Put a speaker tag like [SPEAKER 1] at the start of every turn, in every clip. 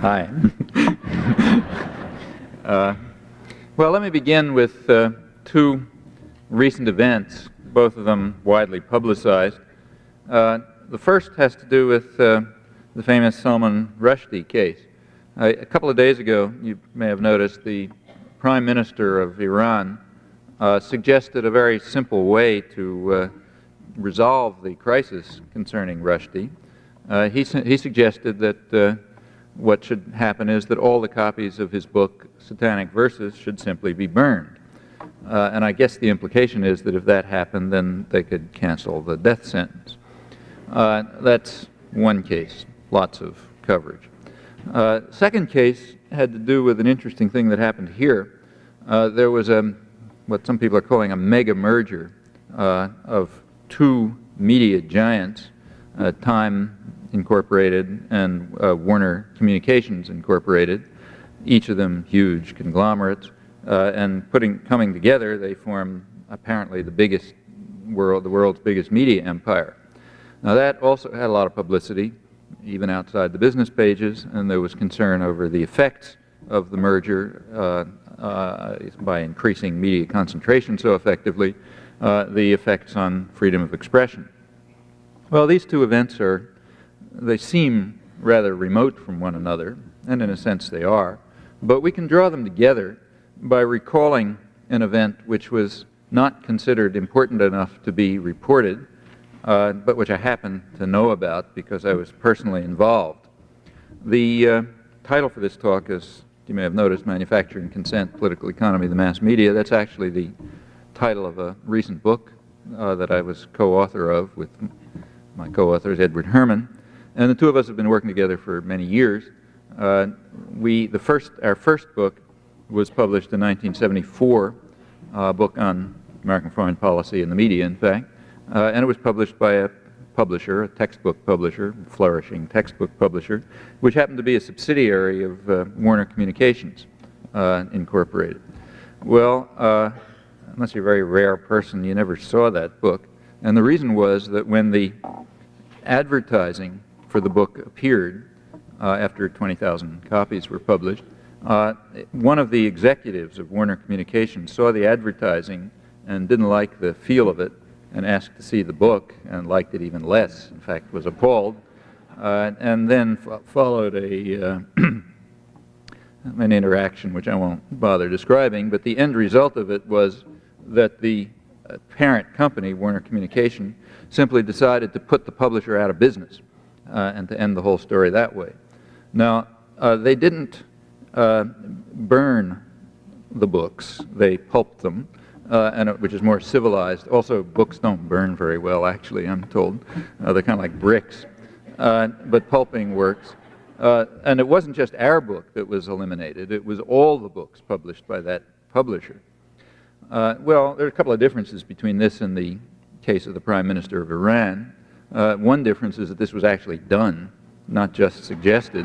[SPEAKER 1] Hi. Well, let me begin with two recent events, both of them widely publicized. The first has to do with the famous Salman Rushdie case. A couple of days ago, you may have noticed, the Prime Minister of Iran suggested a very simple way to resolve the crisis concerning Rushdie. He suggested that what should happen is that all the copies of his book, Satanic Verses, should simply be burned. And I guess the implication is that if that happened, then they could cancel the death sentence. That's one case, lots of coverage. Second case had to do with an interesting thing that happened here. There was what some people are calling a mega merger of two media giants, Time Incorporated and Warner Communications Incorporated, each of them huge conglomerates, and coming together, they form apparently the world's biggest media empire. Now that also had a lot of publicity, even outside the business pages, and there was concern over the effects of the merger by increasing media concentration so effectively, the effects on freedom of expression. Well, these two events they seem rather remote from one another, and in a sense they are, but we can draw them together by recalling an event which was not considered important enough to be reported, but which I happen to know about because I was personally involved. The title for this talk is, you may have noticed, Manufacturing Consent, Political Economy, the Mass Media. That's actually the title of a recent book that I was co-author of with my co-author is Edward Herman, and the two of us have been working together for many years. Our first book was published in 1974, a book on American foreign policy and the media, in fact, and it was published by a publisher, a textbook publisher, flourishing textbook publisher, which happened to be a subsidiary of Warner Communications Incorporated. Well, unless you're a very rare person, you never saw that book. And the reason was that when the advertising for the book appeared, after 20,000 copies were published, one of the executives of Warner Communications saw the advertising and didn't like the feel of it and asked to see the book and liked it even less, in fact was appalled, and then followed an interaction which I won't bother describing, but the end result of it was that the parent company, Warner Communication, simply decided to put the publisher out of business and to end the whole story that way. Now, they didn't burn the books, they pulped them, which is more civilized. Also, books don't burn very well, actually, I'm told. They're kind of like bricks. But pulping works. And it wasn't just our book that was eliminated, it was all the books published by that publisher. Well, there are a couple of differences between this and the case of the Prime Minister of Iran. One difference is that this was actually done, not just suggested.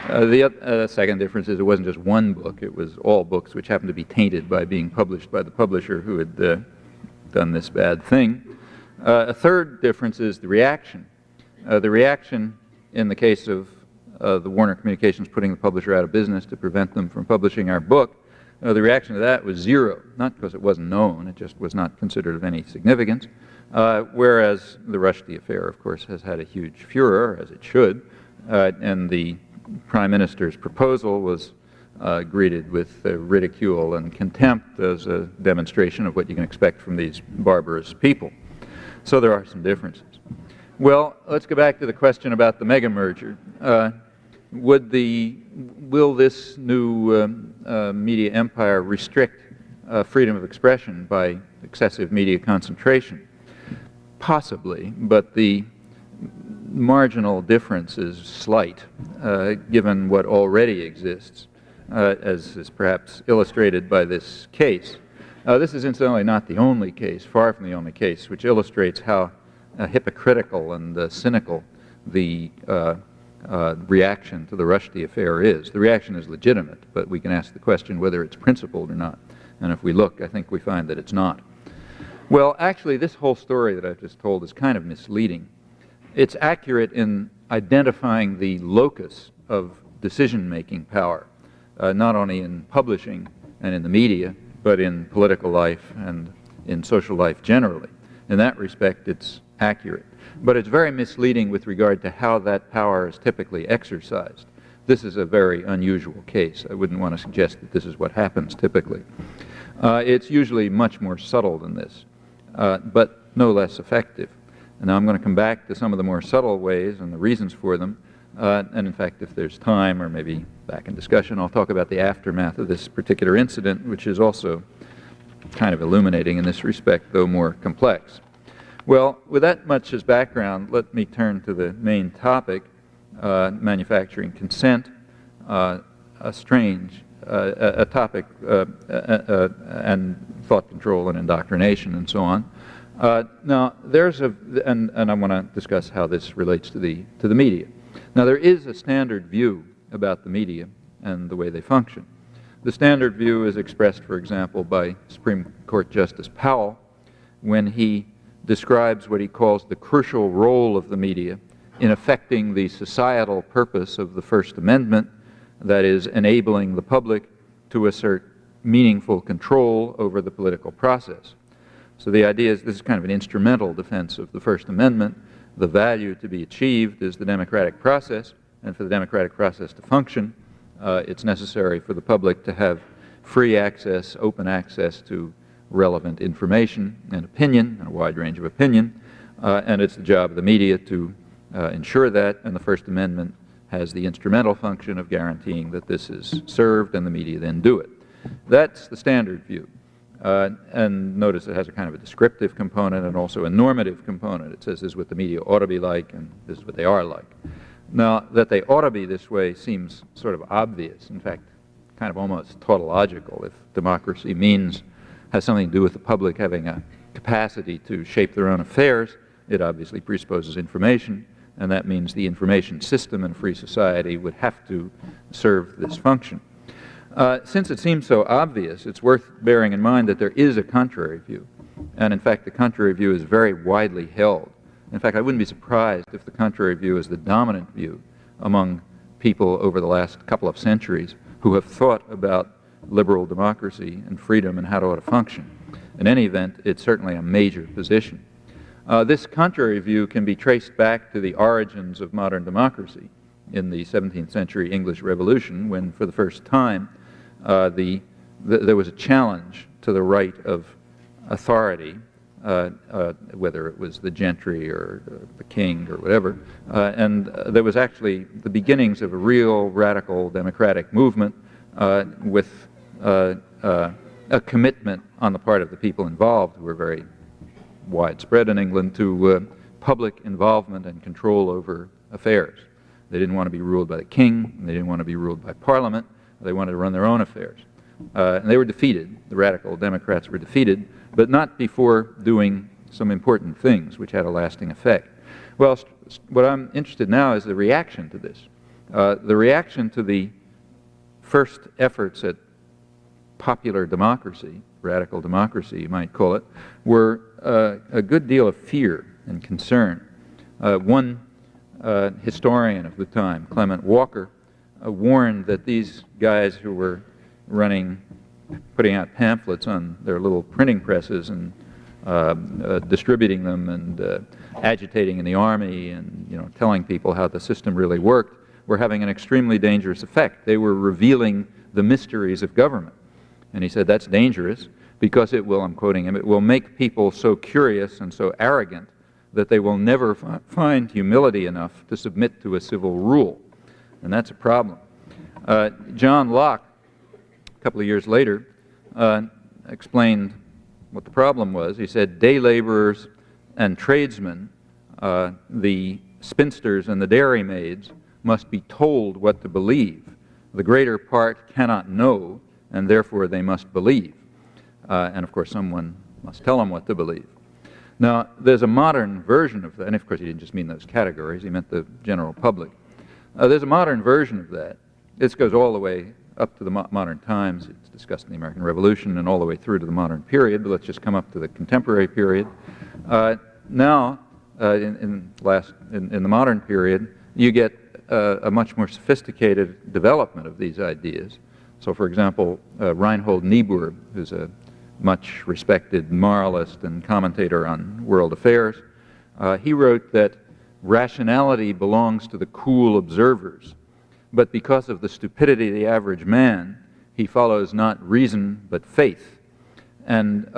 [SPEAKER 1] The second difference is it wasn't just one book, it was all books which happened to be tainted by being published by the publisher who had done this bad thing. A third difference is the reaction. The reaction in the case of the Warner Communications putting the publisher out of business to prevent them from publishing our book, the reaction to that was zero, not because it wasn't known, it just was not considered of any significance, whereas the Rushdie affair, of course, has had a huge furor, as it should, and the Prime Minister's proposal was greeted with ridicule and contempt as a demonstration of what you can expect from these barbarous people. So there are some differences. Well, let's go back to the question about the mega merger. Will this new media empire restrict freedom of expression by excessive media concentration? Possibly, but the marginal difference is slight, given what already exists, as is perhaps illustrated by this case. This is incidentally not the only case, far from the only case, which illustrates how hypocritical and cynical the reaction to the Rushdie affair is. The reaction is legitimate, but we can ask the question whether it's principled or not. And if we look, I think we find that it's not. Well, actually, this whole story that I've just told is kind of misleading. It's accurate in identifying the locus of decision-making power, not only in publishing and in the media, but in political life and in social life generally. In that respect, it's accurate. But it's very misleading with regard to how that power is typically exercised. This is a very unusual case. I wouldn't want to suggest that this is what happens typically. It's usually much more subtle than this, but no less effective. And now I'm going to come back to some of the more subtle ways and the reasons for them. And in fact, if there's time, or maybe back in discussion, I'll talk about the aftermath of this particular incident, which is also kind of illuminating in this respect, though more complex. Well, with that much as background, let me turn to the main topic, manufacturing consent, a topic, and thought control and indoctrination and so on. Now, and I want to discuss how this relates to the media. Now, there is a standard view about the media and the way they function. The standard view is expressed, for example, by Supreme Court Justice Powell when he describes what he calls the crucial role of the media in affecting the societal purpose of the First Amendment, that is, enabling the public to assert meaningful control over the political process. So the idea is this is kind of an instrumental defense of the First Amendment. The value to be achieved is the democratic process, and for the democratic process to function, it's necessary for the public to have free access, open access to relevant information and opinion, and a wide range of opinion, and it's the job of the media to ensure that, and the First Amendment has the instrumental function of guaranteeing that this is served and the media then do it. That's the standard view. And notice it has a kind of a descriptive component and also a normative component. It says this is what the media ought to be like and this is what they are like. Now, that they ought to be this way seems sort of obvious, in fact, kind of almost tautological. If democracy has something to do with the public having a capacity to shape their own affairs, it obviously presupposes information, and that means the information system in a free society would have to serve this function. Since it seems so obvious, it's worth bearing in mind that there is a contrary view, and in fact the contrary view is very widely held. In fact, I wouldn't be surprised if the contrary view is the dominant view among people over the last couple of centuries who have thought about liberal democracy and freedom and how it ought to function. In any event, it's certainly a major position. This contrary view can be traced back to the origins of modern democracy in the 17th century English Revolution, when for the first time there was a challenge to the right of authority, whether it was the gentry or the king or whatever, and there was actually the beginnings of a real radical democratic movement with a commitment on the part of the people involved, who were very widespread in England, to public involvement and control over affairs. They didn't want to be ruled by the king, and they didn't want to be ruled by Parliament. They wanted to run their own affairs. And they were defeated. The radical Democrats were defeated, but not before doing some important things which had a lasting effect. Well, what I'm interested in now is the reaction to this. The reaction to the first efforts at popular democracy, radical democracy you might call it, were a good deal of fear and concern. One historian of the time, Clement Walker, warned that these guys who were putting out pamphlets on their little printing presses and distributing them and agitating in the army and telling people how the system really worked, were having an extremely dangerous effect. They were revealing the mysteries of government. And he said that's dangerous because it will, I'm quoting him, it will make people so curious and so arrogant that they will never find humility enough to submit to a civil rule. And that's a problem. John Locke, a couple of years later, explained what the problem was. He said day laborers and tradesmen, the spinsters and the dairymaids, must be told what to believe. The greater part cannot know, and therefore they must believe. And of course someone must tell them what to believe. Now, there's a modern version of that, and of course he didn't just mean those categories, he meant the general public. There's a modern version of that. This goes all the way up to the modern times. It's discussed in the American Revolution and all the way through to the modern period, but let's just come up to the contemporary period. Now, in the modern period, you get a much more sophisticated development of these ideas. So, for example, Reinhold Niebuhr, who's a much respected moralist and commentator on world affairs, he wrote that rationality belongs to the cool observers, but because of the stupidity of the average man, he follows not reason but faith. And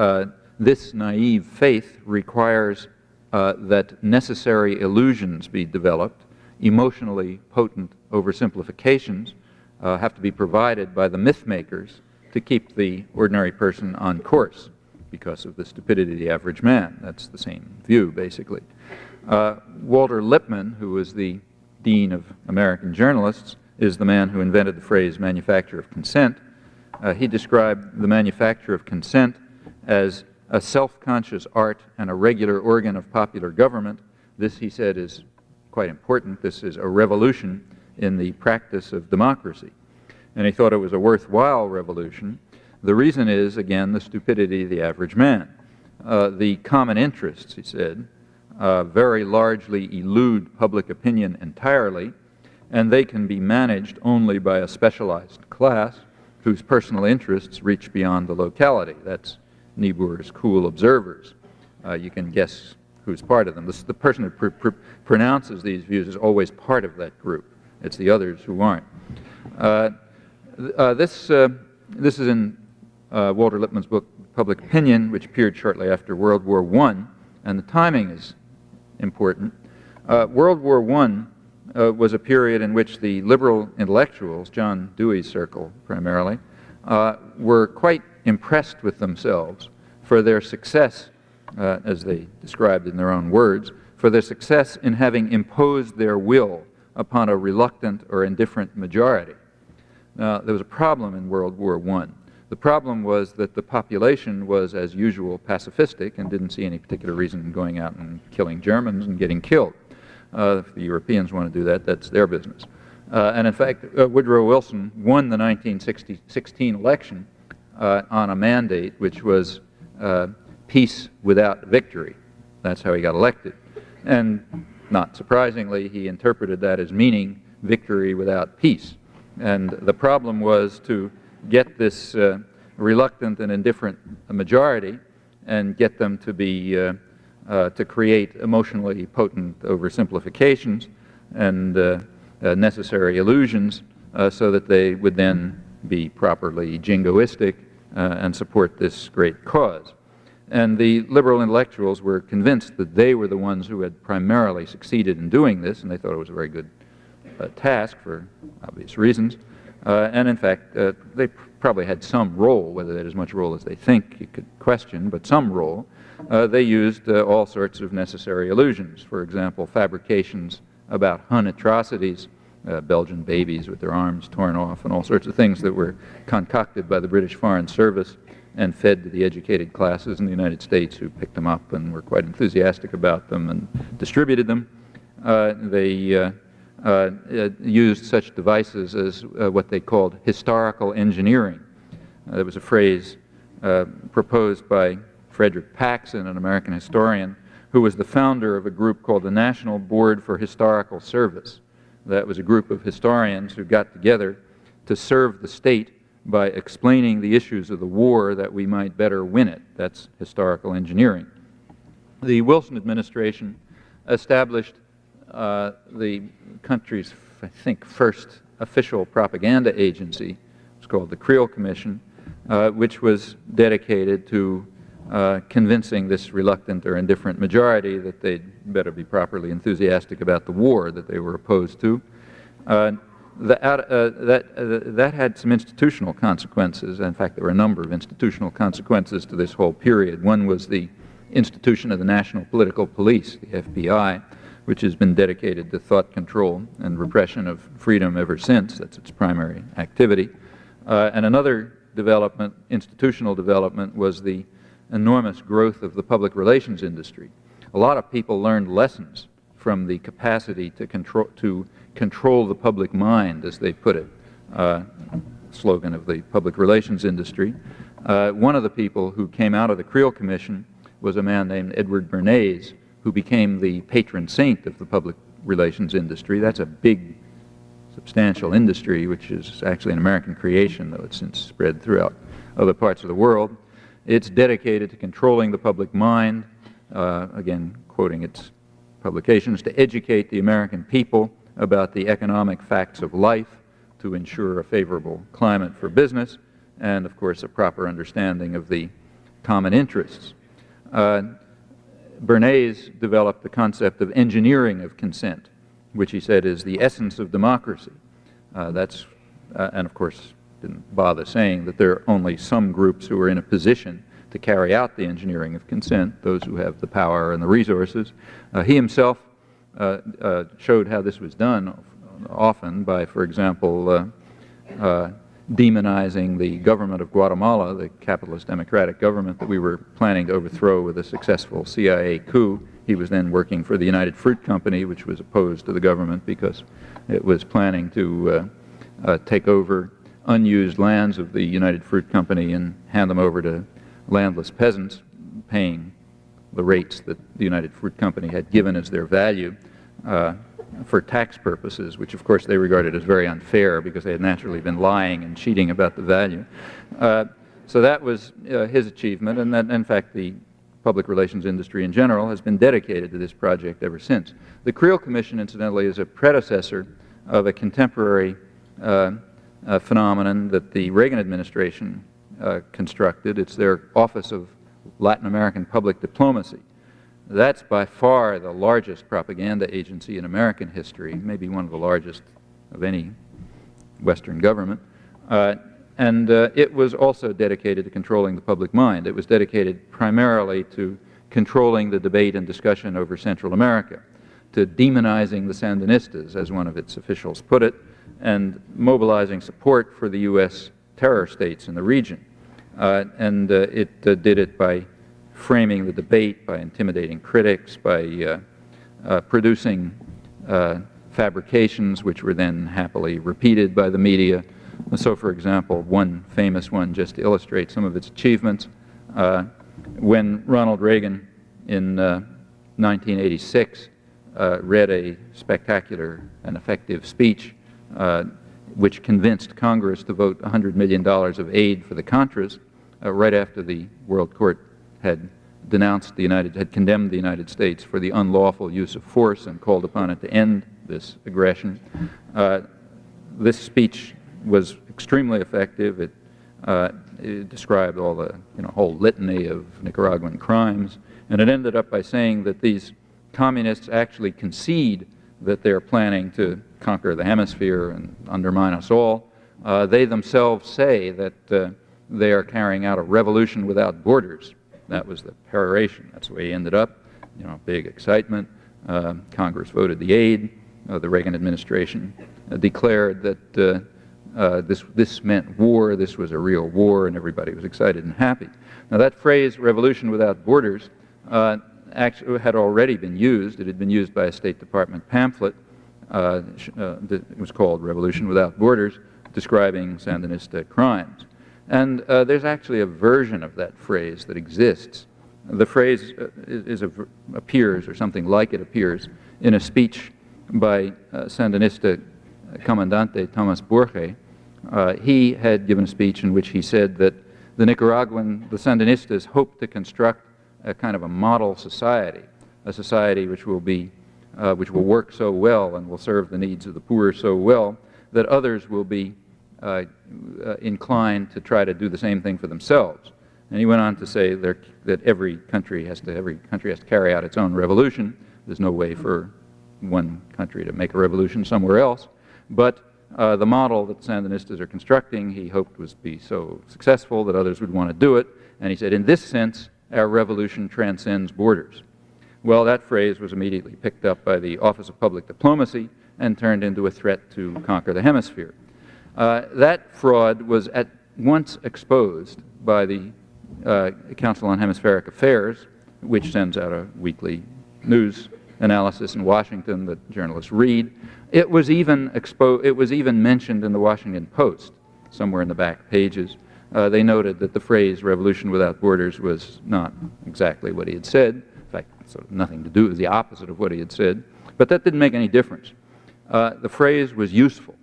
[SPEAKER 1] this naive faith requires that necessary illusions be developed. Emotionally potent oversimplifications have to be provided by the myth makers to keep the ordinary person on course because of the stupidity of the average man. That's the same view, basically. Walter Lippmann, who was the dean of American journalists, is the man who invented the phrase manufacture of consent. He described the manufacture of consent as a self-conscious art and a regular organ of popular government. This, he said, is quite important. This is a revolution in the practice of democracy. And he thought it was a worthwhile revolution. The reason is, again, the stupidity of the average man. The common interests, he said, very largely elude public opinion entirely, and they can be managed only by a specialized class whose personal interests reach beyond the locality. That's Niebuhr's cool observers. You can guess who's part of them. The person who pronounces these views is always part of that group. It's the others who aren't. This is in Walter Lippmann's book, Public Opinion, which appeared shortly after World War I, and the timing is important. World War I was a period in which the liberal intellectuals, John Dewey's circle primarily, were quite impressed with themselves for their success, as they described in their own words, for their success in having imposed their will upon a reluctant or indifferent majority. Now, there was a problem in World War I. The problem was that the population was, as usual, pacifistic and didn't see any particular reason in going out and killing Germans and getting killed. If the Europeans want to do that, that's their business. And in fact, Woodrow Wilson won the 1916 election on a mandate which was peace without victory. That's how he got elected. And not surprisingly, he interpreted that as meaning victory without peace. And the problem was to get this reluctant and indifferent majority and get them to be to create emotionally potent oversimplifications and necessary illusions so that they would then be properly jingoistic and support this great cause. And the liberal intellectuals were convinced that they were the ones who had primarily succeeded in doing this, and they thought it was a very good task for obvious reasons. And in fact, they probably had some role, whether they had as much role as they think you could question, but some role. They used all sorts of necessary illusions. For example, fabrications about Hun atrocities, Belgian babies with their arms torn off, and all sorts of things that were concocted by the British Foreign Service and fed to the educated classes in the United States, who picked them up and were quite enthusiastic about them and distributed them. They used such devices as what they called historical engineering. There was a phrase proposed by Frederick Paxson, an American historian, who was the founder of a group called the National Board for Historical Service. That was a group of historians who got together to serve the state by explaining the issues of the war that we might better win it. That's historical engineering. The Wilson administration established the country's, I think, first official propaganda agency. It's called the Creel Commission, which was dedicated to convincing this reluctant or indifferent majority that they'd better be properly enthusiastic about the war that they were opposed to. That had some institutional consequences. In fact, there were a number of institutional consequences to this whole period. One was the institution of the National Political Police, the FBI, which has been dedicated to thought control and repression of freedom ever since. That's its primary activity. And another development, institutional development, was the enormous growth of the public relations industry. A lot of people learned lessons from the capacity to control the public mind, as they put it, slogan of the public relations industry. One of the people who came out of the Creel Commission was a man named Edward Bernays, who became the patron saint of the public relations industry. That's a big, substantial industry, which is actually an American creation, though it's since spread throughout other parts of the world. It's dedicated to controlling the public mind, again, quoting its publications, to educate the American people about the economic facts of life, to ensure a favorable climate for business, and, of course, a proper understanding of the common interests. Bernays developed the concept of engineering of consent, which he said is the essence of democracy. And of course, didn't bother saying that there are only some groups who are in a position to carry out the engineering of consent, those who have the power and the resources. He himself showed how this was done often by, for example, demonizing the government of Guatemala, the capitalist democratic government that we were planning to overthrow with a successful CIA coup. He was then working for the United Fruit Company, which was opposed to the government because it was planning to take over unused lands of the United Fruit Company and hand them over to landless peasants, paying the rates that the United Fruit Company had given as their value for tax purposes, which of course they regarded as very unfair because they had naturally been lying and cheating about the value. So that was his achievement, and that, in fact, the public relations industry in general has been dedicated to this project ever since. The Creel Commission, incidentally, is a predecessor of a contemporary phenomenon that the Reagan administration constructed. It's their Office of Latin American Public Diplomacy. That's by far the largest propaganda agency in American history, maybe one of the largest of any Western government. And it was also dedicated to controlling the public mind. It was dedicated primarily to controlling the debate and discussion over Central America, to demonizing the Sandinistas, as one of its officials put it, and mobilizing support for the U.S. terror states in the region. It did it by framing the debate, by intimidating critics, by producing fabrications which were then happily repeated by the media. So, for example, one famous one, just to illustrate some of its achievements, when Ronald Reagan in 1986 read a spectacular and effective speech which convinced Congress to vote $100 million of aid for the Contras, right after the World Court had condemned the United States for the unlawful use of force and called upon it to end this aggression. This speech was extremely effective. It described all the whole litany of Nicaraguan crimes, and it ended up by saying that these communists actually concede that they're planning to conquer the hemisphere and undermine us all. They themselves say that they are carrying out a revolution without borders. That was the peroration. That's the way he ended up. Big excitement. Congress voted the aid. The Reagan administration declared that this meant war. This was a real war, and everybody was excited and happy. Now, that phrase, revolution without borders, actually had already been used. It had been used by a State Department pamphlet. It was called Revolution Without Borders, describing Sandinista crimes. And there's actually a version of that phrase that exists. The phrase appears, or something like it appears, in a speech by Sandinista Comandante Thomas Borge. He had given a speech in which he said that the Sandinistas hoped to construct a kind of a model society, a society which will work so well and will serve the needs of the poor so well that others will be inclined to try to do the same thing for themselves. And he went on to say that every country has to carry out its own revolution. There's no way for one country to make a revolution somewhere else. But the model that the Sandinistas are constructing, he hoped would be so successful that others would want to do it. And he said, in this sense, our revolution transcends borders. Well, that phrase was immediately picked up by the Office of Public Diplomacy and turned into a threat to conquer the hemisphere. That fraud was at once exposed by the Council on Hemispheric Affairs, which sends out a weekly news analysis in Washington that journalists read. It was even mentioned in the Washington Post, somewhere in the back pages. they noted that the phrase "revolution without borders" was not exactly what he had said. In fact, sort of nothing to do with the opposite of what he had said. But that didn't make any difference. The phrase was useful.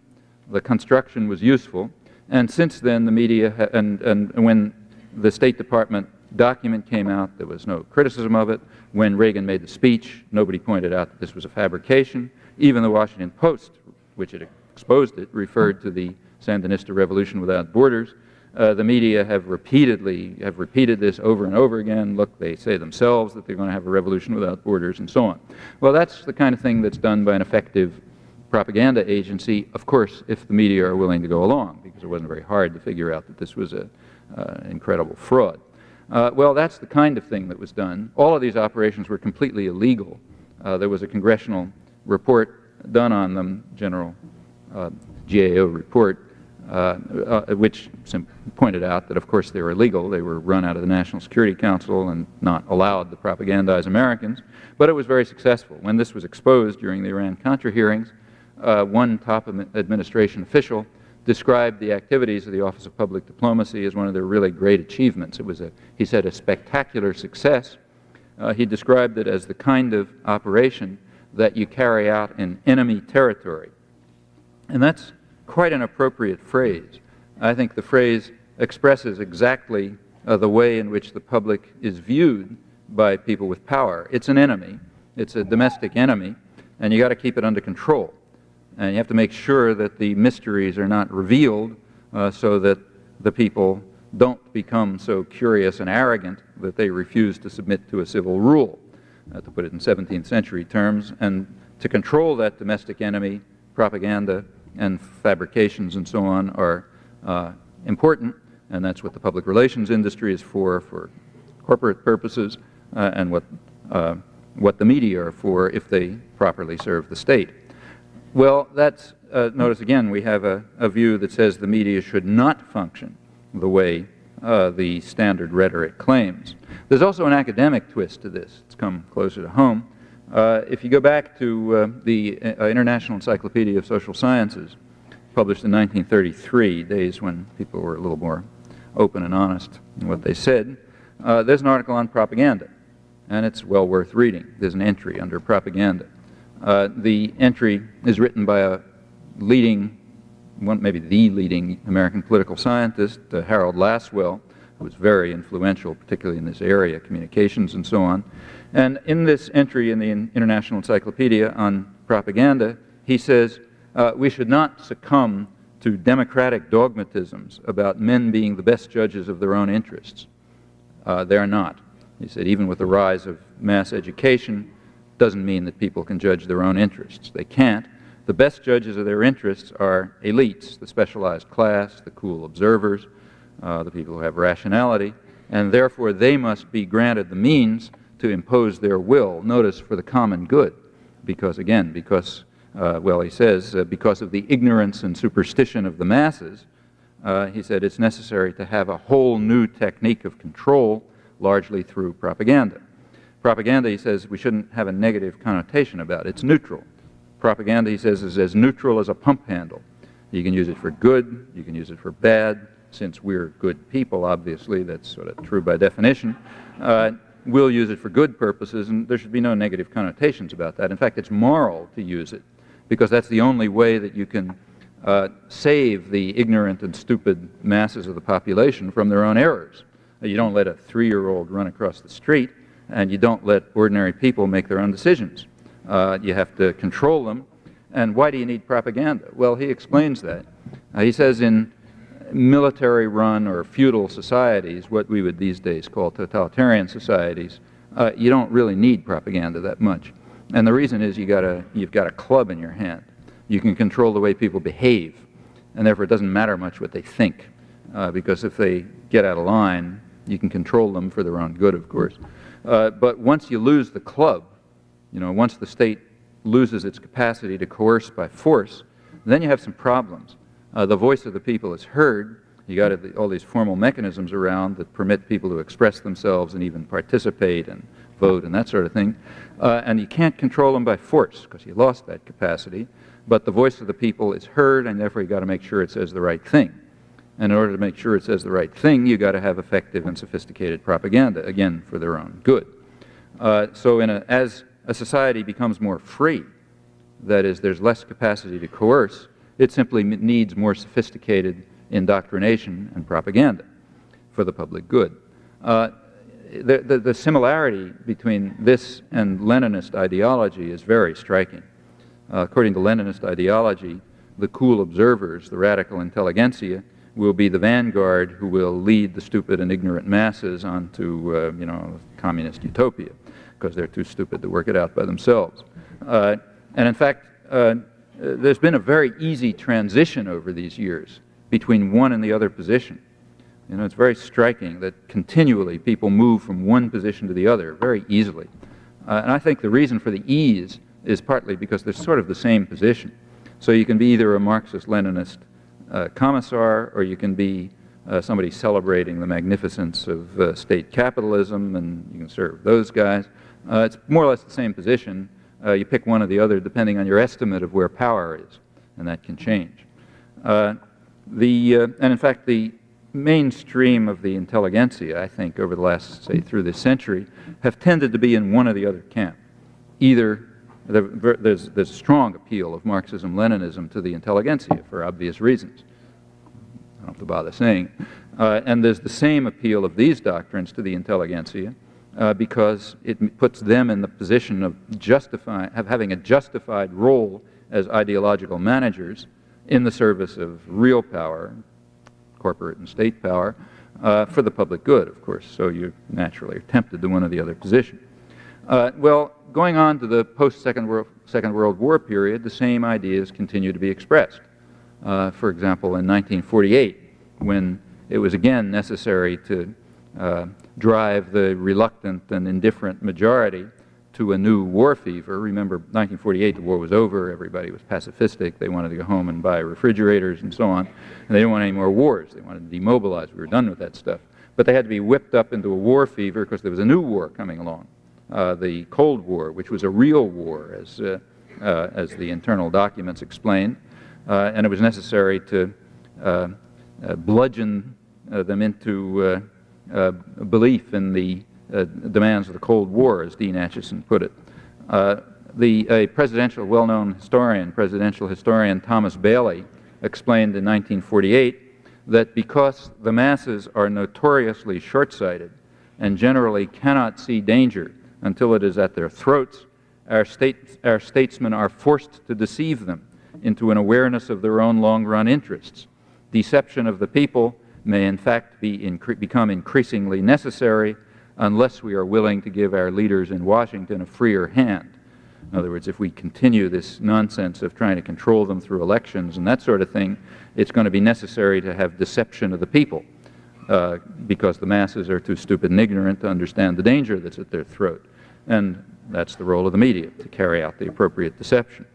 [SPEAKER 1] The construction was useful. And since then, the media, and when the State Department document came out, there was no criticism of it. When Reagan made the speech, nobody pointed out that this was a fabrication. Even the Washington Post, which had exposed it, referred to the Sandinista revolution without borders. The media have repeated this over and over again. Look, they say themselves that they're going to have a revolution without borders and so on. Well, that's the kind of thing that's done by an effective propaganda agency, of course, if the media are willing to go along, because it wasn't very hard to figure out that this was an incredible fraud. Well, that's the kind of thing that was done. All of these operations were completely illegal. There was a congressional report done on them, General GAO report, which pointed out that, of course, they were illegal. They were run out of the National Security Council and not allowed to propagandize Americans. But it was very successful. When this was exposed during the Iran-Contra hearings, one top administration official described the activities of the Office of Public Diplomacy as one of their really great achievements. It was, he said, a spectacular success. He described it as the kind of operation that you carry out in enemy territory. And that's quite an appropriate phrase. I think the phrase expresses exactly the way in which the public is viewed by people with power. It's an enemy. It's a domestic enemy, and you got to keep it under control. And you have to make sure that the mysteries are not revealed so that the people don't become so curious and arrogant that they refuse to submit to a civil rule, to put it in 17th century terms. And to control that domestic enemy, propaganda and fabrications and so on are important, and that's what the public relations industry is for corporate purposes, and what the media are for if they properly serve the state. Well, that's, notice again, we have a view that says the media should not function the way the standard rhetoric claims. There's also an academic twist to this. It's come closer to home. If you go back to the International Encyclopedia of Social Sciences, published in 1933, days when people were a little more open and honest in what they said, there's an article on propaganda, and it's well worth reading. There's an entry under propaganda. The entry is written by a leading, maybe the leading American political scientist, Harold Lasswell, who was very influential, particularly in this area, communications and so on. And in this entry in the International Encyclopedia on propaganda, he says, we should not succumb to democratic dogmatisms about men being the best judges of their own interests. They are not. He said, even with the rise of mass education, doesn't mean that people can judge their own interests. They can't. The best judges of their interests are elites, the specialized class, the cool observers, the people who have rationality, and therefore they must be granted the means to impose their will, notice, for the common good, because, again, well, he says, because of the ignorance and superstition of the masses, he said it's necessary to have a whole new technique of control, largely through propaganda. Propaganda, he says, we shouldn't have a negative connotation about it. It's neutral. Propaganda, he says, is as neutral as a pump handle. You can use it for good, you can use it for bad. Since we're good people, obviously, that's sort of true by definition. We'll use it for good purposes, and there should be no negative connotations about that. In fact, it's moral to use it, because that's the only way that you can save the ignorant and stupid masses of the population from their own errors. You don't let a 3-year-old run across the street, and you don't let ordinary people make their own decisions. You have to control them. And why do you need propaganda? Well, he explains that. He says in military-run or feudal societies, what we would these days call totalitarian societies, you don't really need propaganda that much. And the reason is you've got a club in your hand. You can control the way people behave, and therefore it doesn't matter much what they think, because if they get out of line, you can control them for their own good, of course. But once you lose the club, once the state loses its capacity to coerce by force, then you have some problems. The voice of the people is heard. You got all these formal mechanisms around that permit people to express themselves and even participate and vote and that sort of thing. And you can't control them by force because you lost that capacity. But the voice of the people is heard, and therefore you got to make sure it says the right thing. And in order to make sure it says the right thing, you've got to have effective and sophisticated propaganda, again, for their own good. So as a society becomes more free, that is, there's less capacity to coerce, it simply needs more sophisticated indoctrination and propaganda for the public good. The similarity between this and Leninist ideology is very striking. According to Leninist ideology, the cool observers, the radical intelligentsia, will be the vanguard who will lead the stupid and ignorant masses onto, communist utopia, because they're too stupid to work it out by themselves. And in fact, there's been a very easy transition over these years between one and the other position. It's very striking that continually people move from one position to the other very easily. And I think the reason for the ease is partly because they're sort of the same position. So you can be either a Marxist-Leninist commissar, or you can be somebody celebrating the magnificence of state capitalism, and you can serve those guys. It's more or less the same position. You pick one or the other depending on your estimate of where power is, and that can change. And in fact, the mainstream of the intelligentsia, I think, over the last, say, through this century, have tended to be in one or the other camp. Either there's strong appeal of Marxism-Leninism to the intelligentsia for obvious reasons. I don't have to bother saying. And there's the same appeal of these doctrines to the intelligentsia because it puts them in the position of having a justified role as ideological managers in the service of real power, corporate and state power, for the public good, of course. So you naturally are tempted to one or the other position. Well, going on to the post-Second World War period, the same ideas continue to be expressed. For example, in 1948, when it was again necessary to drive the reluctant and indifferent majority to a new war fever. Remember, 1948, the war was over, everybody was pacifistic, they wanted to go home and buy refrigerators and so on, and they didn't want any more wars, they wanted to demobilize, we were done with that stuff. But they had to be whipped up into a war fever because there was a new war coming along. The Cold War, which was a real war, as the internal documents explained, and it was necessary to bludgeon them into belief in the demands of the Cold War, as Dean Acheson put it. A well-known presidential historian Thomas Bailey explained in 1948 that because the masses are notoriously short-sighted and generally cannot see danger until it is at their throats, our statesmen are forced to deceive them into an awareness of their own long-run interests. Deception of the people may in fact become increasingly necessary unless we are willing to give our leaders in Washington a freer hand. In other words, if we continue this nonsense of trying to control them through elections and that sort of thing, it's going to be necessary to have deception of the people because the masses are too stupid and ignorant to understand the danger that's at their throat. And that's the role of the media, to carry out the appropriate deception.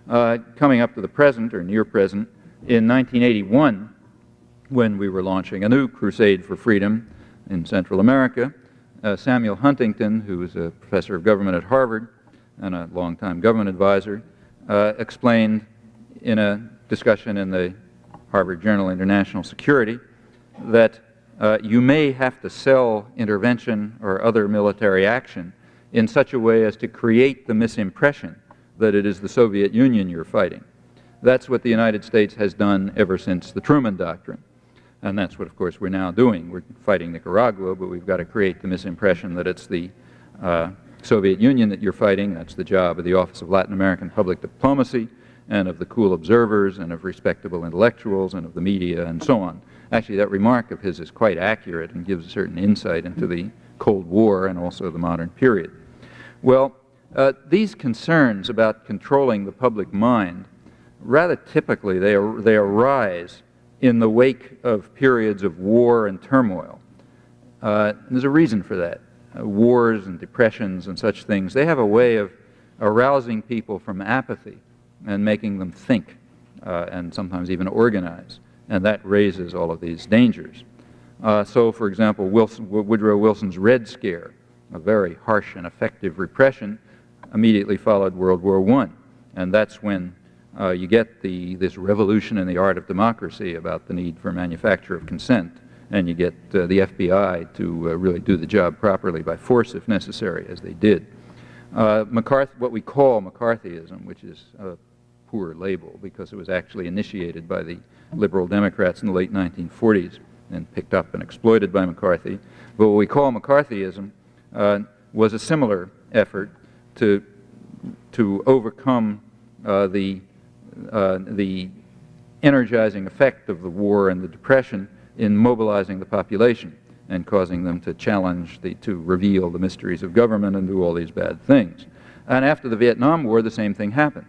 [SPEAKER 1] Coming up to the present, or near present, in 1981, when we were launching a new crusade for freedom in Central America, Samuel Huntington, who was a professor of government at Harvard and a longtime government advisor, explained in a discussion in the Harvard Journal International Security that you may have to sell intervention or other military action in such a way as to create the misimpression that it is the Soviet Union you're fighting. That's what the United States has done ever since the Truman Doctrine. And that's what, of course, we're now doing. We're fighting Nicaragua, but we've got to create the misimpression that it's the Soviet Union that you're fighting. That's the job of the Office of Latin American Public Diplomacy and of the cool observers and of respectable intellectuals and of the media and so on. Actually, that remark of his is quite accurate and gives a certain insight into the Cold War and also the modern period. Well, these concerns about controlling the public mind, rather typically they arise in the wake of periods of war and turmoil. There's a reason for that. Wars and depressions and such things, they have a way of arousing people from apathy and making them think and sometimes even organize. And that raises all of these dangers. So, for example, Woodrow Wilson's Red Scare, a very harsh and effective repression, immediately followed World War I. And that's when you get this revolution in the art of democracy about the need for manufacture of consent, and you get the FBI to really do the job properly by force if necessary, as they did. What we call McCarthyism, which is a poor label because it was actually initiated by the liberal Democrats in the late 1940s and picked up and exploited by McCarthy. But what we call McCarthyism was a similar effort to overcome the energizing effect of the war and the Depression in mobilizing the population and causing them to challenge, to reveal the mysteries of government and do all these bad things. And after the Vietnam War, the same thing happened.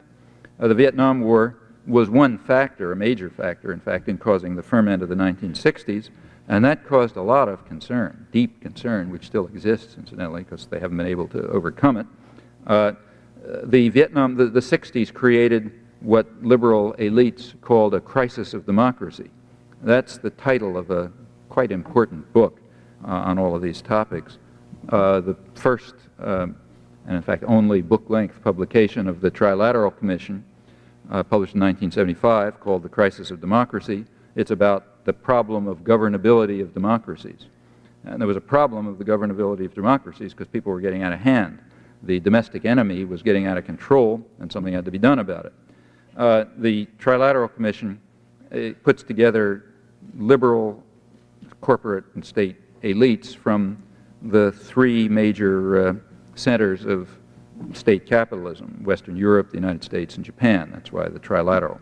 [SPEAKER 1] The Vietnam War was one factor, a major factor, in fact, in causing the ferment of the 1960s, and that caused a lot of concern, deep concern, which still exists, incidentally, because they haven't been able to overcome it. The 60s created what liberal elites called a crisis of democracy. That's the title of a quite important book on all of these topics. The first, and in fact only book-length publication of the Trilateral Commission, published in 1975, called The Crisis of Democracy. It's about the problem of governability of democracies. And there was a problem of the governability of democracies because people were getting out of hand. The domestic enemy was getting out of control, and something had to be done about it. The Trilateral Commission puts together liberal corporate and state elites from the three major centers of state capitalism: Western Europe, the United States, and Japan. That's why the Trilateral.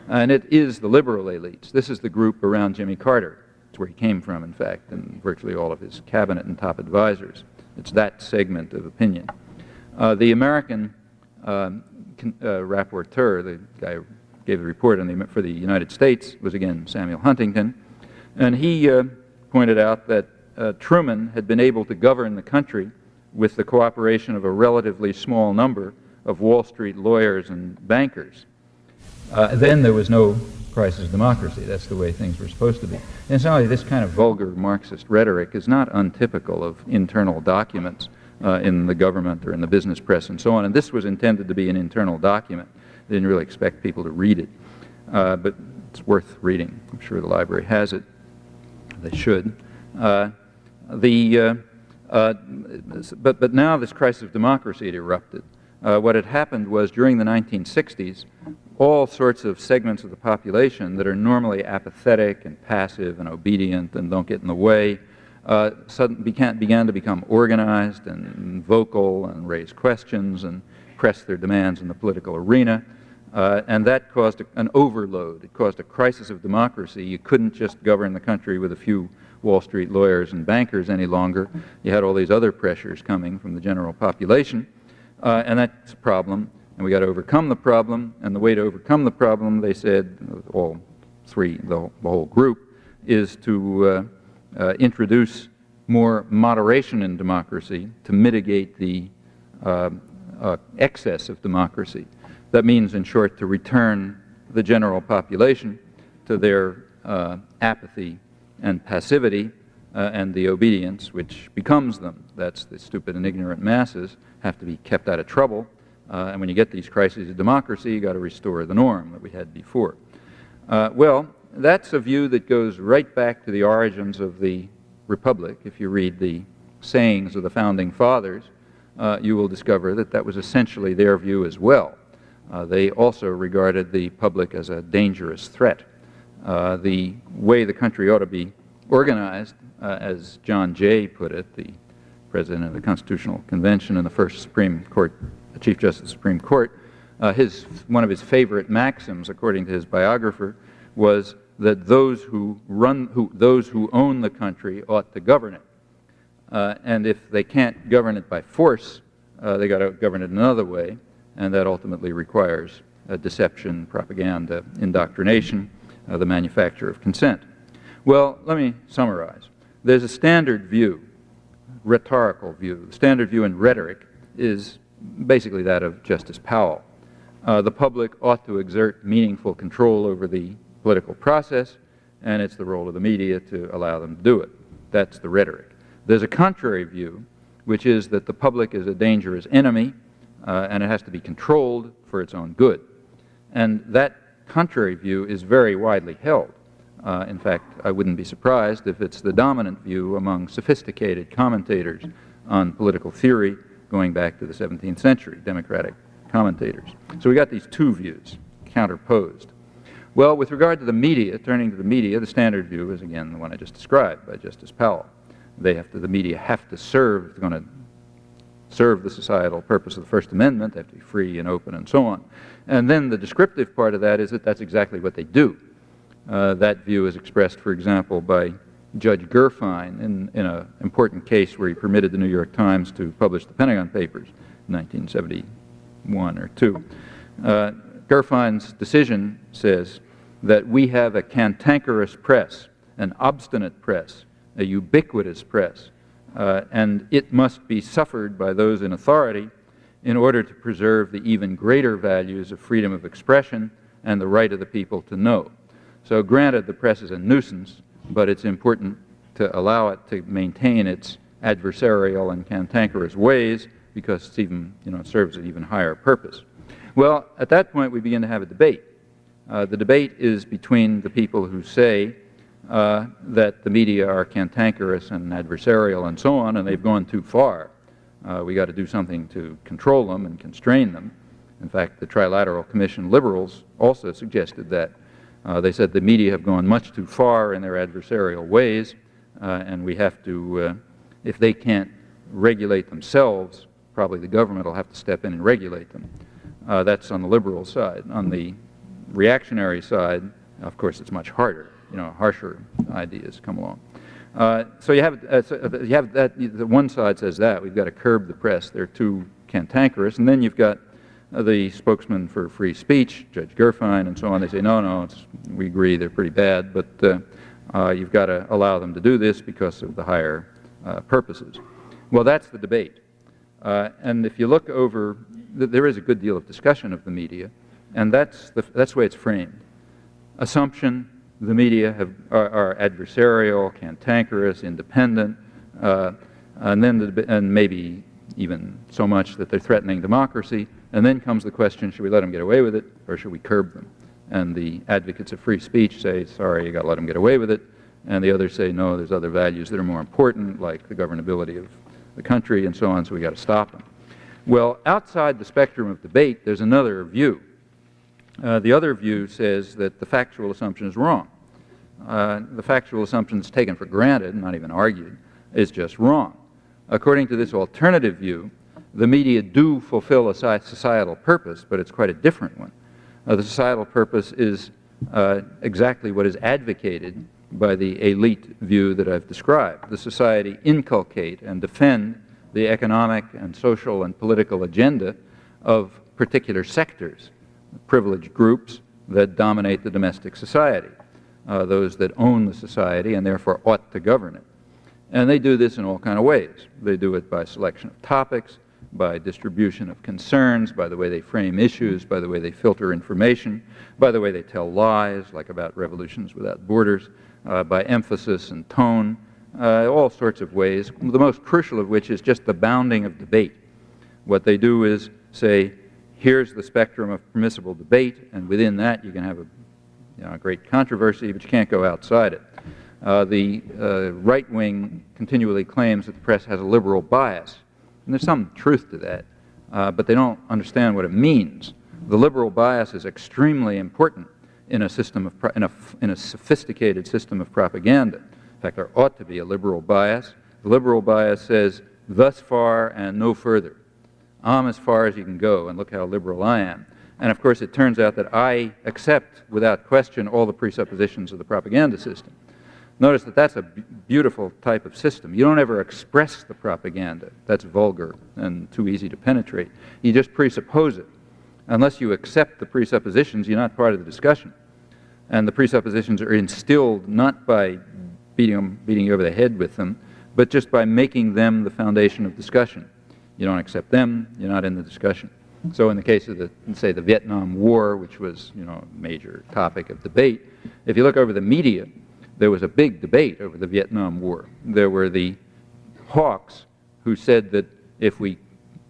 [SPEAKER 1] And it is the liberal elites. This is the group around Jimmy Carter. It's where he came from, in fact, and virtually all of his cabinet and top advisors. It's that segment of opinion. The American rapporteur, the guy who gave the report for the United States, was again Samuel Huntington, and he pointed out that Truman had been able to govern the country with the cooperation of a relatively small number of Wall Street lawyers and bankers. Then there was no crisis of democracy. That's the way things were supposed to be. Incidentally, this kind of vulgar Marxist rhetoric is not untypical of internal documents in the government or in the business press and so on, and this was intended to be an internal document. They didn't really expect people to read it, but it's worth reading. I'm sure the library has it. They should. But now this crisis of democracy had erupted. What had happened was during the 1960s, all sorts of segments of the population that are normally apathetic and passive and obedient and don't get in the way suddenly began to become organized and vocal and raise questions and press their demands in the political arena. And that caused an overload. It caused a crisis of democracy. You couldn't just govern the country with a few Wall Street lawyers and bankers any longer. You had all these other pressures coming from the general population, and that's a problem, and we got to overcome the problem, and the way to overcome the problem, they said, all three, the whole group, is to introduce more moderation in democracy to mitigate the excess of democracy. That means, in short, to return the general population to their apathy and passivity and the obedience which becomes them. That's the stupid and ignorant masses have to be kept out of trouble. And when you get these crises of democracy, you got to restore the norm that we had before. Well, that's a view that goes right back to the origins of the Republic. If you read the sayings of the Founding Fathers, you will discover that that was essentially their view as well. They also regarded the public as a dangerous threat. The way the country ought to be organized, as John Jay put it, the president of the Constitutional Convention and the first Supreme Court, Chief Justice of the Supreme Court, one of his favorite maxims, according to his biographer, was that those who own the country ought to govern it. And if they can't govern it by force, they got to govern it another way, and that ultimately requires deception, propaganda, indoctrination, the manufacture of consent. Well, let me summarize. There's a standard view, rhetorical view. The standard view in rhetoric is basically that of Justice Powell. The public ought to exert meaningful control over the political process, and it's the role of the media to allow them to do it. That's the rhetoric. There's a contrary view, which is that the public is a dangerous enemy, and it has to be controlled for its own good. And that contrary view is very widely held. In fact, I wouldn't be surprised if it's the dominant view among sophisticated commentators on political theory going back to the 17th century, democratic commentators. So we got these two views counterposed. Well, with regard to the media, turning to the media, the standard view is, again, the one I just described by Justice Powell. The media have to serve, if they're going to serve the societal purpose of the First Amendment, they have to be free and open and so on. And then the descriptive part of that is that that's exactly what they do. That view is expressed, for example, by Judge Gerfine in an important case where he permitted the New York Times to publish the Pentagon Papers in 1971 or 2. Gerfine's decision says that we have a cantankerous press, an obstinate press, a ubiquitous press, and it must be suffered by those in authority in order to preserve the even greater values of freedom of expression and the right of the people to know. So granted, the press is a nuisance, but it's important to allow it to maintain its adversarial and cantankerous ways because it's even, it serves an even higher purpose. Well, at that point, we begin to have a debate. The debate is between the people who say that the media are cantankerous and adversarial and so on, and they've gone too far. We got to do something to control them and constrain them. In fact, the Trilateral Commission liberals also suggested that. They said the media have gone much too far in their adversarial ways, and we have to, if they can't regulate themselves, probably the government will have to step in and regulate them. That's on the liberal side. On the reactionary side, of course, it's much harder. Harsher ideas come along. So you have that. The one side says that we've got to curb the press; they're too cantankerous, and then you've got the spokesman for free speech, Judge Gerfine, and so on. They say, no, we agree they're pretty bad, but you've got to allow them to do this because of the higher purposes. Well, that's the debate. And if you look over, there is a good deal of discussion of the media, and that's the way it's framed. Assumption: the media are adversarial, cantankerous, independent, and maybe even so much that they're threatening democracy. And then comes the question, should we let them get away with it, or should we curb them? And the advocates of free speech say, sorry, you got to let them get away with it. And the others say, no, there's other values that are more important, like the governability of the country and so on, so we got to stop them. Well, outside the spectrum of debate, there's another view. The other view says that the factual assumption is wrong. The factual assumption is taken for granted, not even argued, is just wrong. According to this alternative view, the media do fulfill a societal purpose, but it's quite a different one. The societal purpose is exactly what is advocated by the elite view that I've described. The society inculcate and defend the economic and social and political agenda of particular sectors, privileged groups that dominate the domestic society, those that own the society and therefore ought to govern it. And they do this in all kinds of ways. They do it by selection of topics, by distribution of concerns, by the way they frame issues, by the way they filter information, by the way they tell lies, like about revolutions without borders, by emphasis and tone, all sorts of ways, the most crucial of which is just the bounding of debate. What they do is say, here's the spectrum of permissible debate, and within that you can have a great controversy, but you can't go outside it. The right wing continually claims that the press has a liberal bias. And there's some truth to that, but they don't understand what it means. The liberal bias is extremely important in a system of in a sophisticated system of propaganda. In fact, there ought to be a liberal bias. The liberal bias says, "Thus far and no further. I'm as far as you can go, and look how liberal I am." And of course, it turns out that I accept, without question, all the presuppositions of the propaganda system. Notice that that's a beautiful type of system. You don't ever express the propaganda. That's vulgar and too easy to penetrate. You just presuppose it. Unless you accept the presuppositions, you're not part of the discussion. And the presuppositions are instilled not by beating you over the head with them, but just by making them the foundation of discussion. You don't accept them, you're not in the discussion. So in the case of say the Vietnam War, which was a major topic of debate, if you look over the media, there was a big debate over the Vietnam War. There were the hawks who said that if we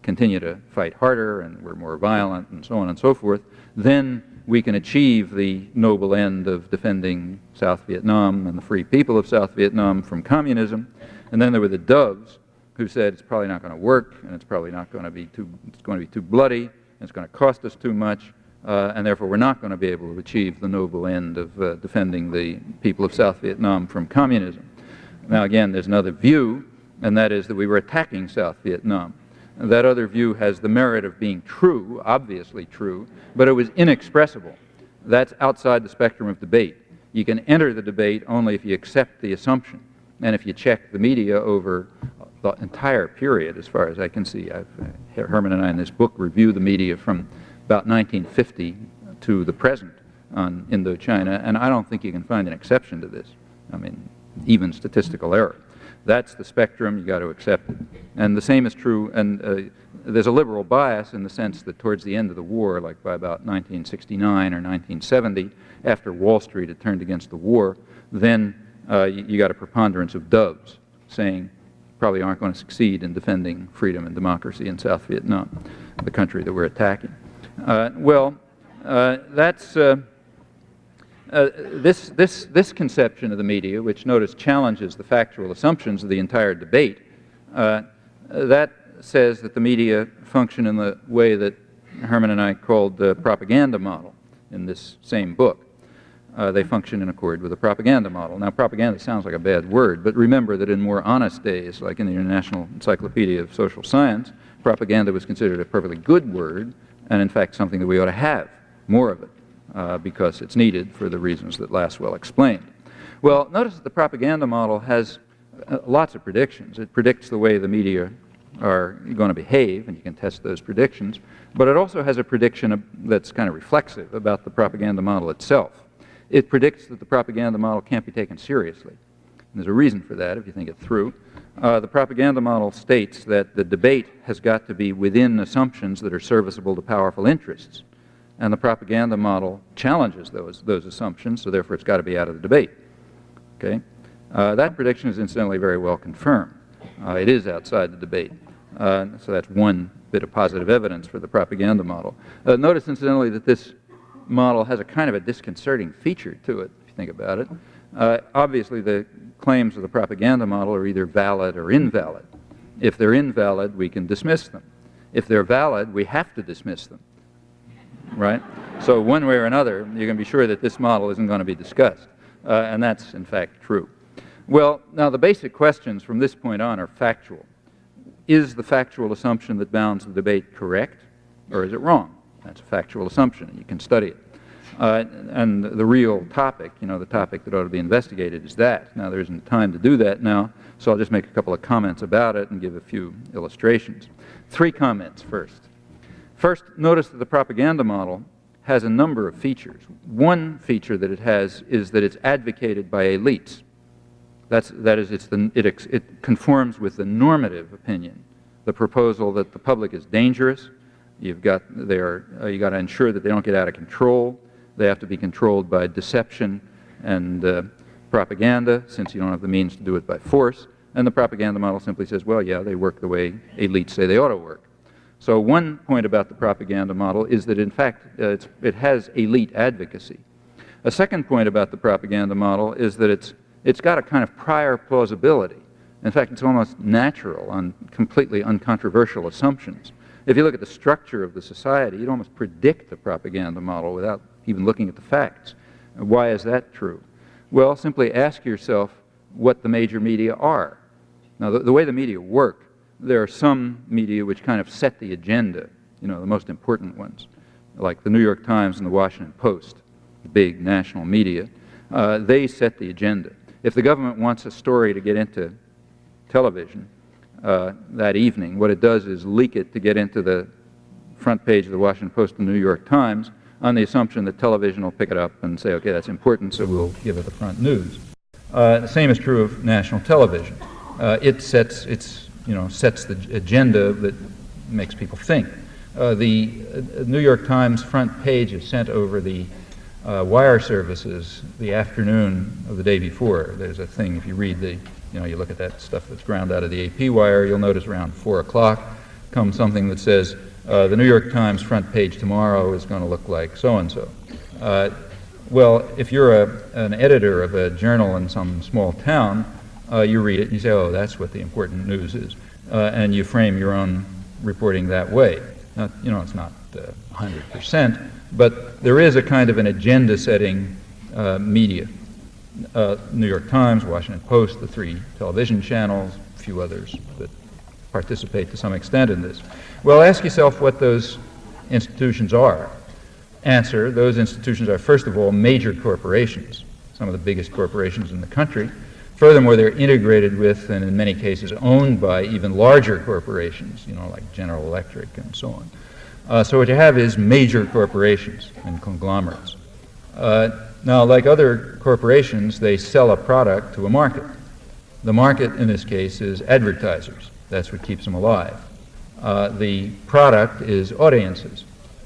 [SPEAKER 1] continue to fight harder and we're more violent and so on and so forth, then we can achieve the noble end of defending South Vietnam and the free people of South Vietnam from communism. And then there were the doves who said it's probably not going to work, and it's probably not going to be too bloody, and it's going to cost us too much, and therefore we're not going to be able to achieve the noble end of defending the people of South Vietnam from communism. Now again, there's another view, and that is that we were attacking South Vietnam. That other view has the merit of being true, obviously true, but it was inexpressible. That's outside the spectrum of debate. You can enter the debate only if you accept the assumption. And if you check the media over the entire period, as far as I can see, Herman and I in this book review the media from about 1950 to the present on Indochina, and I don't think you can find an exception to this. I mean, even statistical error. That's the spectrum, you got to accept it. And the same is true, and there's a liberal bias in the sense that towards the end of the war, like by about 1969 or 1970, after Wall Street had turned against the war, then you got a preponderance of doves saying probably aren't going to succeed in defending freedom and democracy in South Vietnam, the country that we're attacking. This conception of the media, which notice challenges the factual assumptions of the entire debate, that says that the media function in the way that Herman and I called the propaganda model in this same book. They function in accord with the propaganda model. Now, propaganda sounds like a bad word, but remember that in more honest days, like in the International Encyclopedia of Social Science, propaganda was considered a perfectly good word, and in fact something that we ought to have more of it, because it's needed for the reasons that Lasswell explained. Well, notice that the propaganda model has lots of predictions. It predicts the way the media are going to behave, and you can test those predictions, but it also has a prediction that's kind of reflexive about the propaganda model itself. It predicts that the propaganda model can't be taken seriously. And there's a reason for that if you think it through. The propaganda model states that the debate has got to be within assumptions that are serviceable to powerful interests. And the propaganda model challenges those assumptions, so therefore it's got to be out of the debate. Okay? That prediction is incidentally very well confirmed. It is outside the debate. So that's one bit of positive evidence for the propaganda model. Notice incidentally that this model has a kind of a disconcerting feature to it, if you think about it. Obviously, the claims of the propaganda model are either valid or invalid. If they're invalid, we can dismiss them. If they're valid, we have to dismiss them, right? So one way or another, you can be sure that this model isn't going to be discussed, and that's, in fact, true. Well, now the basic questions from this point on are factual. Is the factual assumption that bounds the debate correct, or is it wrong? That's a factual assumption, and you can study it. And the real topic, the topic that ought to be investigated is that. Now, there isn't time to do that now, so I'll just make a couple of comments about it and give a few illustrations. 3 comments first. First, notice that the propaganda model has a number of features. One feature that it has is that it's advocated by elites. That is, it conforms with the normative opinion, the proposal that the public is dangerous. You got to ensure that they don't get out of control. They have to be controlled by deception and propaganda, since you don't have the means to do it by force. And the propaganda model simply says, well, yeah, they work the way elites say they ought to work. So one point about the propaganda model is that, in fact, it has elite advocacy. A second point about the propaganda model is that it's got a kind of prior plausibility. In fact, it's almost natural on completely uncontroversial assumptions. If you look at the structure of the society, you'd almost predict the propaganda model without even looking at the facts. Why is that true? Well, simply ask yourself what the major media are. Now, the way the media work, there are some media which kind of set the agenda, the most important ones, like the New York Times and the Washington Post, the big national media. They set the agenda. If the government wants a story to get into television that evening, what it does is leak it to get into the front page of the Washington Post and the New York Times on the assumption that television will pick it up and say, okay, that's important, so we'll give it the front news. The same is true of national television. It sets the agenda that makes people think. The New York Times front page is sent over the wire services the afternoon of the day before. There's a thing, if you read you look at that stuff that's ground out of the AP wire, you'll notice around 4 o'clock comes something that says, the New York Times front page tomorrow is going to look like so-and-so. Well, if you're an editor of a journal in some small town, you read it and you say, oh, that's what the important news is, and you frame your own reporting that way. Now, it's not 100%, but there is a kind of an agenda-setting media. New York Times, Washington Post, the 3 television channels, a few others that participate to some extent in this. Well, ask yourself what those institutions are. Answer, those institutions are, first of all, major corporations, some of the biggest corporations in the country. Furthermore, they're integrated with, and in many cases owned by, even larger corporations, like General Electric and so on. So what you have is major corporations and conglomerates. Now, like other corporations, they sell a product to a market. The market, in this case, is advertisers. That's what keeps them alive. The product is audiences.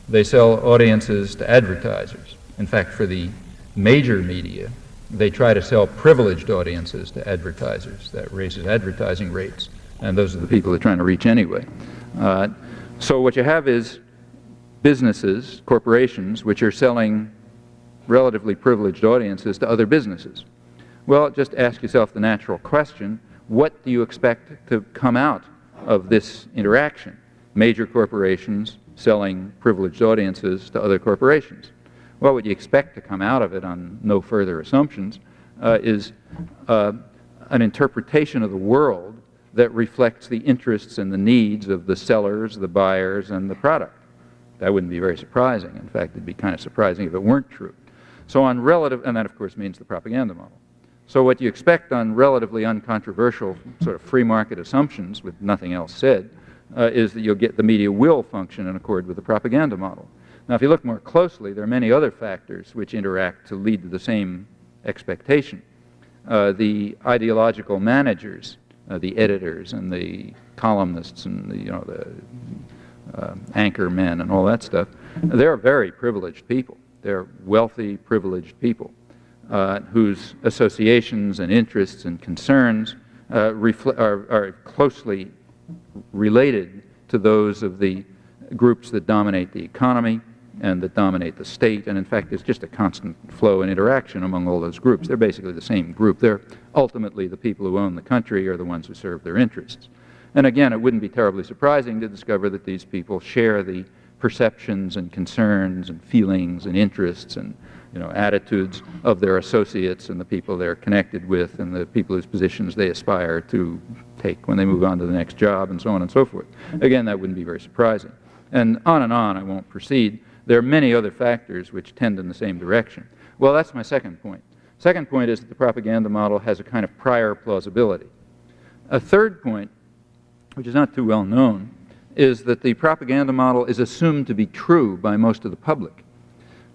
[SPEAKER 1] They sell audiences to advertisers. In fact, for the major media, they try to sell privileged audiences to advertisers. That raises advertising rates, and those are the people they're trying to reach anyway. So what you have is businesses, corporations, which are selling relatively privileged audiences to other businesses. Well, just ask yourself the natural question, what do you expect to come out of this interaction? Major corporations selling privileged audiences to other corporations. Well, what you expect to come out of it, on no further assumptions, is an interpretation of the world that reflects the interests and the needs of the sellers, the buyers, and the product. That wouldn't be very surprising. In fact, it'd be kind of surprising if it weren't true. So on relative, and that of course means the propaganda model. So what you expect on relatively uncontroversial sort of free market assumptions, with nothing else said, is that you'll get the media will function in accord with the propaganda model. Now, if you look more closely, there are many other factors which interact to lead to the same expectation. The ideological managers, the editors and the columnists and the anchor men and all that stuff, they're very privileged people. They're wealthy, privileged people whose associations and interests and concerns are closely related to those of the groups that dominate the economy and that dominate the state. And in fact, there's just a constant flow and interaction among all those groups. They're basically the same group. They're ultimately the people who own the country are the ones who serve their interests. And again, it wouldn't be terribly surprising to discover that these people share the perceptions and concerns and feelings and interests and attitudes of their associates and the people they're connected with and the people whose positions they aspire to take when they move on to the next job and so on and so forth. Again, that wouldn't be very surprising. And on, I won't proceed. There are many other factors which tend in the same direction. Well, that's my second point. Second point is that the propaganda model has a kind of prior plausibility. A third point, which is not too well known, is that the propaganda model is assumed to be true by most of the public.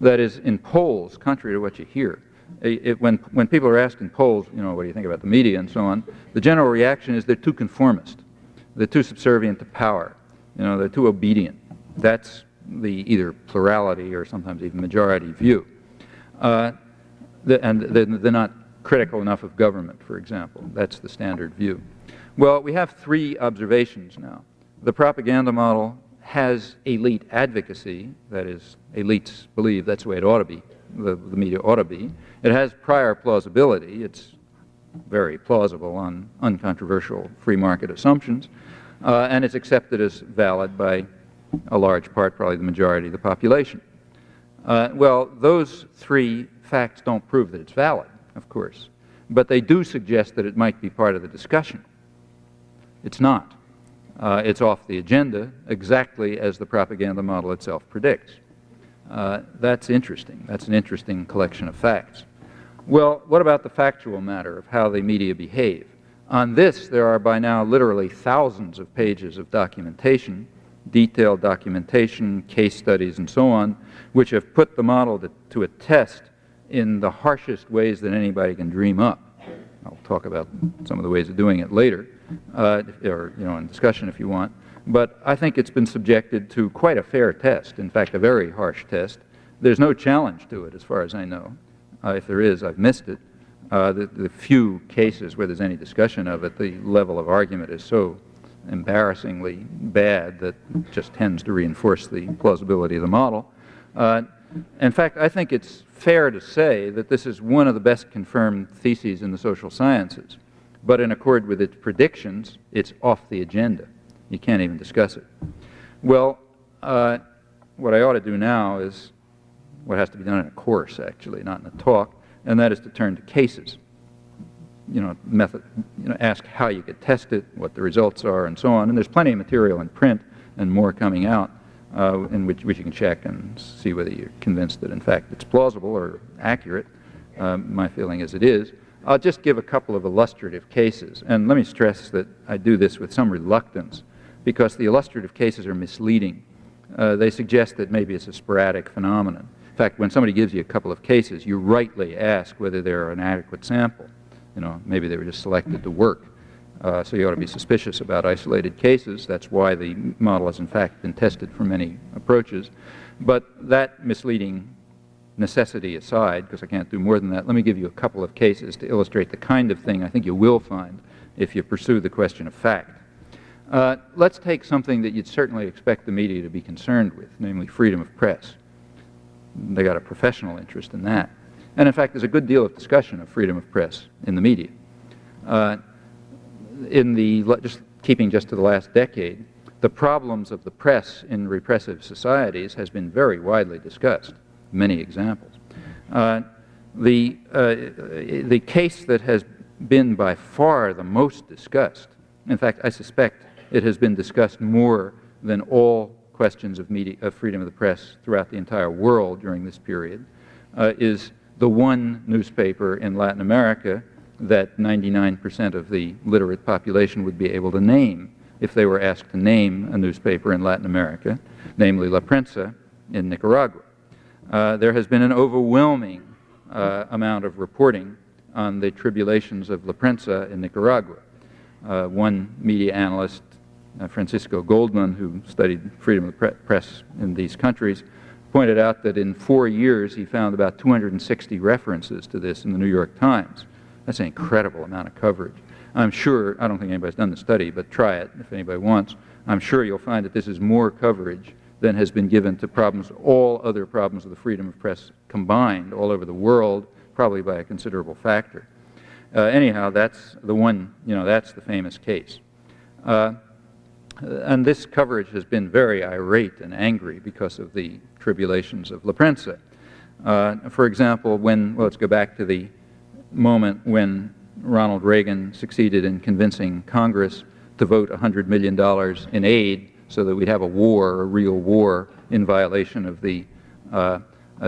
[SPEAKER 1] That is, in polls, contrary to what you hear, when people are asked in polls, what do you think about the media and so on, the general reaction is they're too conformist. They're too subservient to power. They're too obedient. That's the either plurality or sometimes even majority view. And they're not critical enough of government, for example. That's the standard view. Well, we have 3 observations now. The propaganda model has elite advocacy, that is, elites believe that's the way it ought to be, the media ought to be. It has prior plausibility. It's very plausible on uncontroversial free market assumptions, and it's accepted as valid by a large part, probably the majority of the population. Well, those 3 facts don't prove that it's valid, of course, but they do suggest that it might be part of the discussion. It's not. It's off the agenda, exactly as the propaganda model itself predicts. That's interesting. That's an interesting collection of facts. Well, what about the factual matter of how the media behave? On this, there are by now literally thousands of pages of documentation, detailed documentation, case studies, and so on, which have put the model to a test in the harshest ways that anybody can dream up. I'll talk about some of the ways of doing it later, or in discussion if you want. But I think it's been subjected to quite a fair test, in fact, a very harsh test. There's no challenge to it, as far as I know. If there is, I've missed it. The few cases where there's any discussion of it, the level of argument is so embarrassingly bad that it just tends to reinforce the plausibility of the model. In fact, I think it's fair to say that this is one of the best confirmed theses in the social sciences. But in accord with its predictions, it's off the agenda. You can't even discuss it. Well, what I ought to do now is what has to be done in a course, actually, not in a talk, and that is to turn to cases. Ask how you could test it, what the results are, and so on. And there's plenty of material in print and more coming out in which you can check and see whether you're convinced that, in fact, it's plausible or accurate. My feeling is it is. I'll just give a couple of illustrative cases. And let me stress that I do this with some reluctance because the illustrative cases are misleading. They suggest that maybe it's a sporadic phenomenon. In fact, when somebody gives you a couple of cases, you rightly ask whether they're an adequate sample. Maybe they were just selected to work. So you ought to be suspicious about isolated cases. That's why the model has, in fact, been tested for many approaches. But that misleading necessity aside, because I can't do more than that, let me give you a couple of cases to illustrate the kind of thing I think you will find if you pursue the question of fact. Let's take something that you'd certainly expect the media to be concerned with, namely freedom of press. They got a professional interest in that. And in fact, there's a good deal of discussion of freedom of press in the media. Just keeping just to the last decade, the problems of the press in repressive societies has been very widely discussed. Many examples. The case that has been by far the most discussed, in fact, I suspect it has been discussed more than all questions of freedom of the press throughout the entire world during this period, is the one newspaper in Latin America that 99% of the literate population would be able to name if they were asked to name a newspaper in Latin America, namely La Prensa in Nicaragua. There has been an overwhelming amount of reporting on the tribulations of La Prensa in Nicaragua. One media analyst, Francisco Goldman, who studied freedom of the press in these countries, pointed out that in 4 years he found about 260 references to this in the New York Times. That's an incredible amount of coverage. I'm sure, I don't think anybody's done the study, but try it if anybody wants. I'm sure you'll find that this is more coverage than has been given to all other problems of the freedom of press combined all over the world, probably by a considerable factor. Anyhow, that's the one, that's the famous case. And this coverage has been very irate and angry because of the tribulations of La Prensa. For example, let's go back to the moment when Ronald Reagan succeeded in convincing Congress to vote $100 million in aid so that we'd have a real war, in violation of the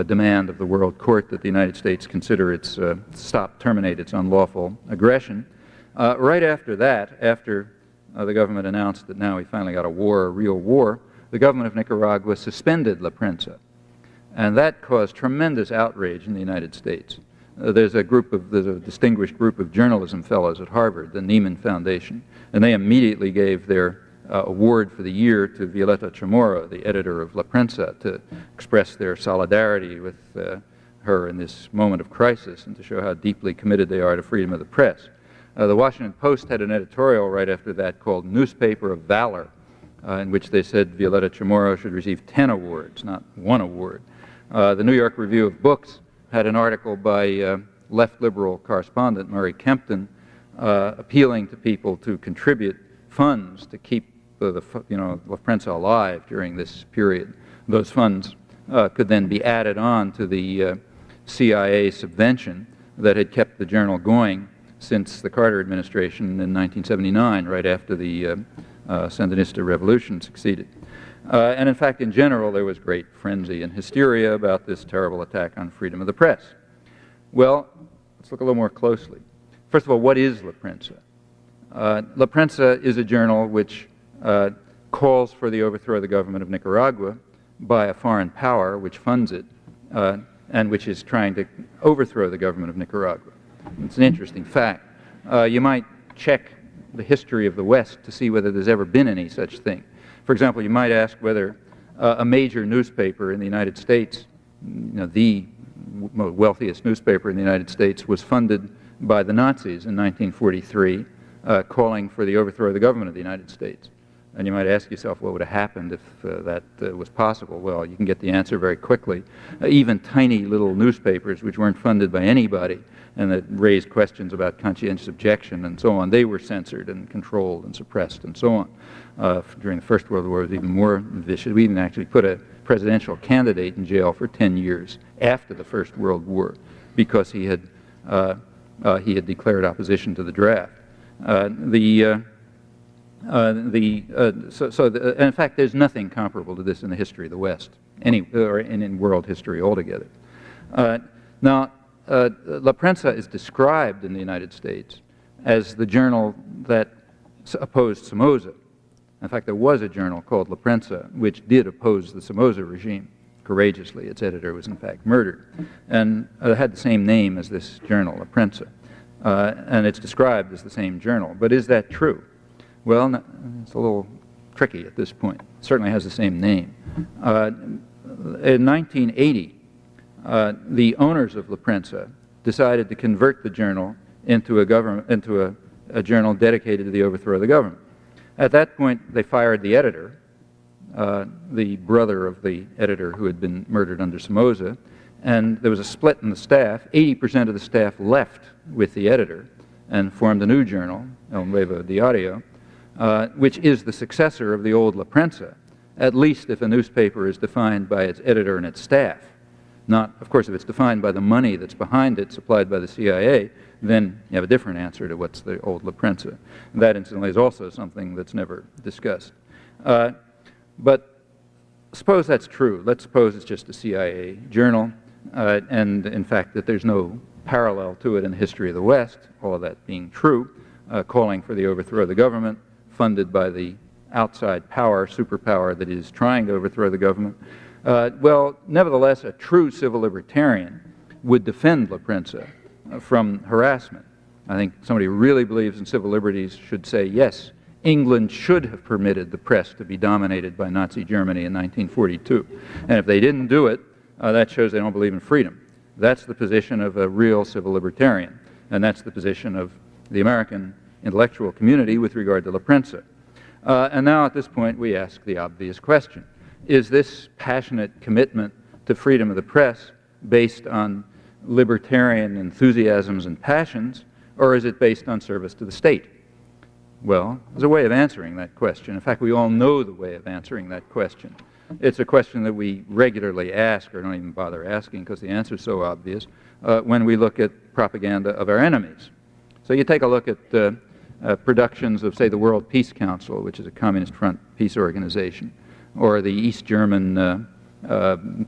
[SPEAKER 1] demand of the World Court that the United States consider terminate its unlawful aggression. Right after that, after the government announced that now we finally got a real war, the government of Nicaragua suspended La Prensa. And that caused tremendous outrage in the United States. There's a distinguished group of journalism fellows at Harvard, the Nieman Foundation, and they immediately gave their award for the year to Violeta Chamorro, the editor of La Prensa, to express their solidarity with her in this moment of crisis and to show how deeply committed they are to freedom of the press. The Washington Post had an editorial right after that called Newspaper of Valor, in which they said Violeta Chamorro should receive 10 awards, not 1 award. The New York Review of Books had an article by left liberal correspondent Murray Kempton appealing to people to contribute funds to keep La Prensa alive during this period. Those funds could then be added on to the CIA subvention that had kept the journal going since the Carter administration in 1979, right after the Sandinista revolution succeeded. And in fact, in general, there was great frenzy and hysteria about this terrible attack on freedom of the press. Well, let's look a little more closely. First of all, what is La Prensa? La Prensa is a journal which calls for the overthrow of the government of Nicaragua by a foreign power which funds it and which is trying to overthrow the government of Nicaragua. It's an interesting fact. You might check the history of the West to see whether there's ever been any such thing. For example, you might ask whether a major newspaper in the United States, the wealthiest newspaper in the United States, was funded by the Nazis in 1943, calling for the overthrow of the government of the United States. And you might ask yourself, what would have happened if that was possible? Well, you can get the answer very quickly. Even tiny little newspapers, which weren't funded by anybody, and that raised questions about conscientious objection and so on, they were censored and controlled and suppressed and so on. During the First World War, it was even more vicious. We even actually put a presidential candidate in jail for 10 years after the First World War because he had declared opposition to the draft. And in fact, there's nothing comparable to this in the history of the West, or in world history altogether. Now, La Prensa is described in the United States as the journal that opposed Somoza. In fact, there was a journal called La Prensa which did oppose the Somoza regime courageously. Its editor was in fact murdered, and it had the same name as this journal, La Prensa, and it's described as the same journal. But is that true? Well, it's a little tricky at this point. It certainly has the same name. In 1980, the owners of La Prensa decided to convert the journal into a journal dedicated to the overthrow of the government. At that point, they fired the editor, the brother of the editor who had been murdered under Somoza, and there was a split in the staff. 80% of the staff left with the editor and formed a new journal, El Nuevo Diario, which is the successor of the old La Prensa, at least if a newspaper is defined by its editor and its staff. Not, of course, if it's defined by the money that's behind it, supplied by the CIA, then you have a different answer to what's the old La Prensa. And that, incidentally, is also something that's never discussed. But suppose that's true. Let's suppose it's just a CIA journal, and in fact that there's no parallel to it in the history of the West, all of that being true, calling for the overthrow of the government, funded by the outside power, superpower that is trying to overthrow the government. Well, nevertheless, a true civil libertarian would defend La Prensa from harassment. I think somebody who really believes in civil liberties should say, yes, England should have permitted the press to be dominated by Nazi Germany in 1942. And if they didn't do it, that shows they don't believe in freedom. That's the position of a real civil libertarian. And that's the position of the American intellectual community with regard to La Prensa. And now at this point we ask the obvious question. Is this passionate commitment to freedom of the press based on libertarian enthusiasms and passions, or is it based on service to the state? Well, there's a way of answering that question. In fact, we all know the way of answering that question. It's a question that we regularly ask, or don't even bother asking because the answer is so obvious, when we look at propaganda of our enemies. So you take a look at productions of, say, the World Peace Council, which is a Communist Front peace organization, or the East German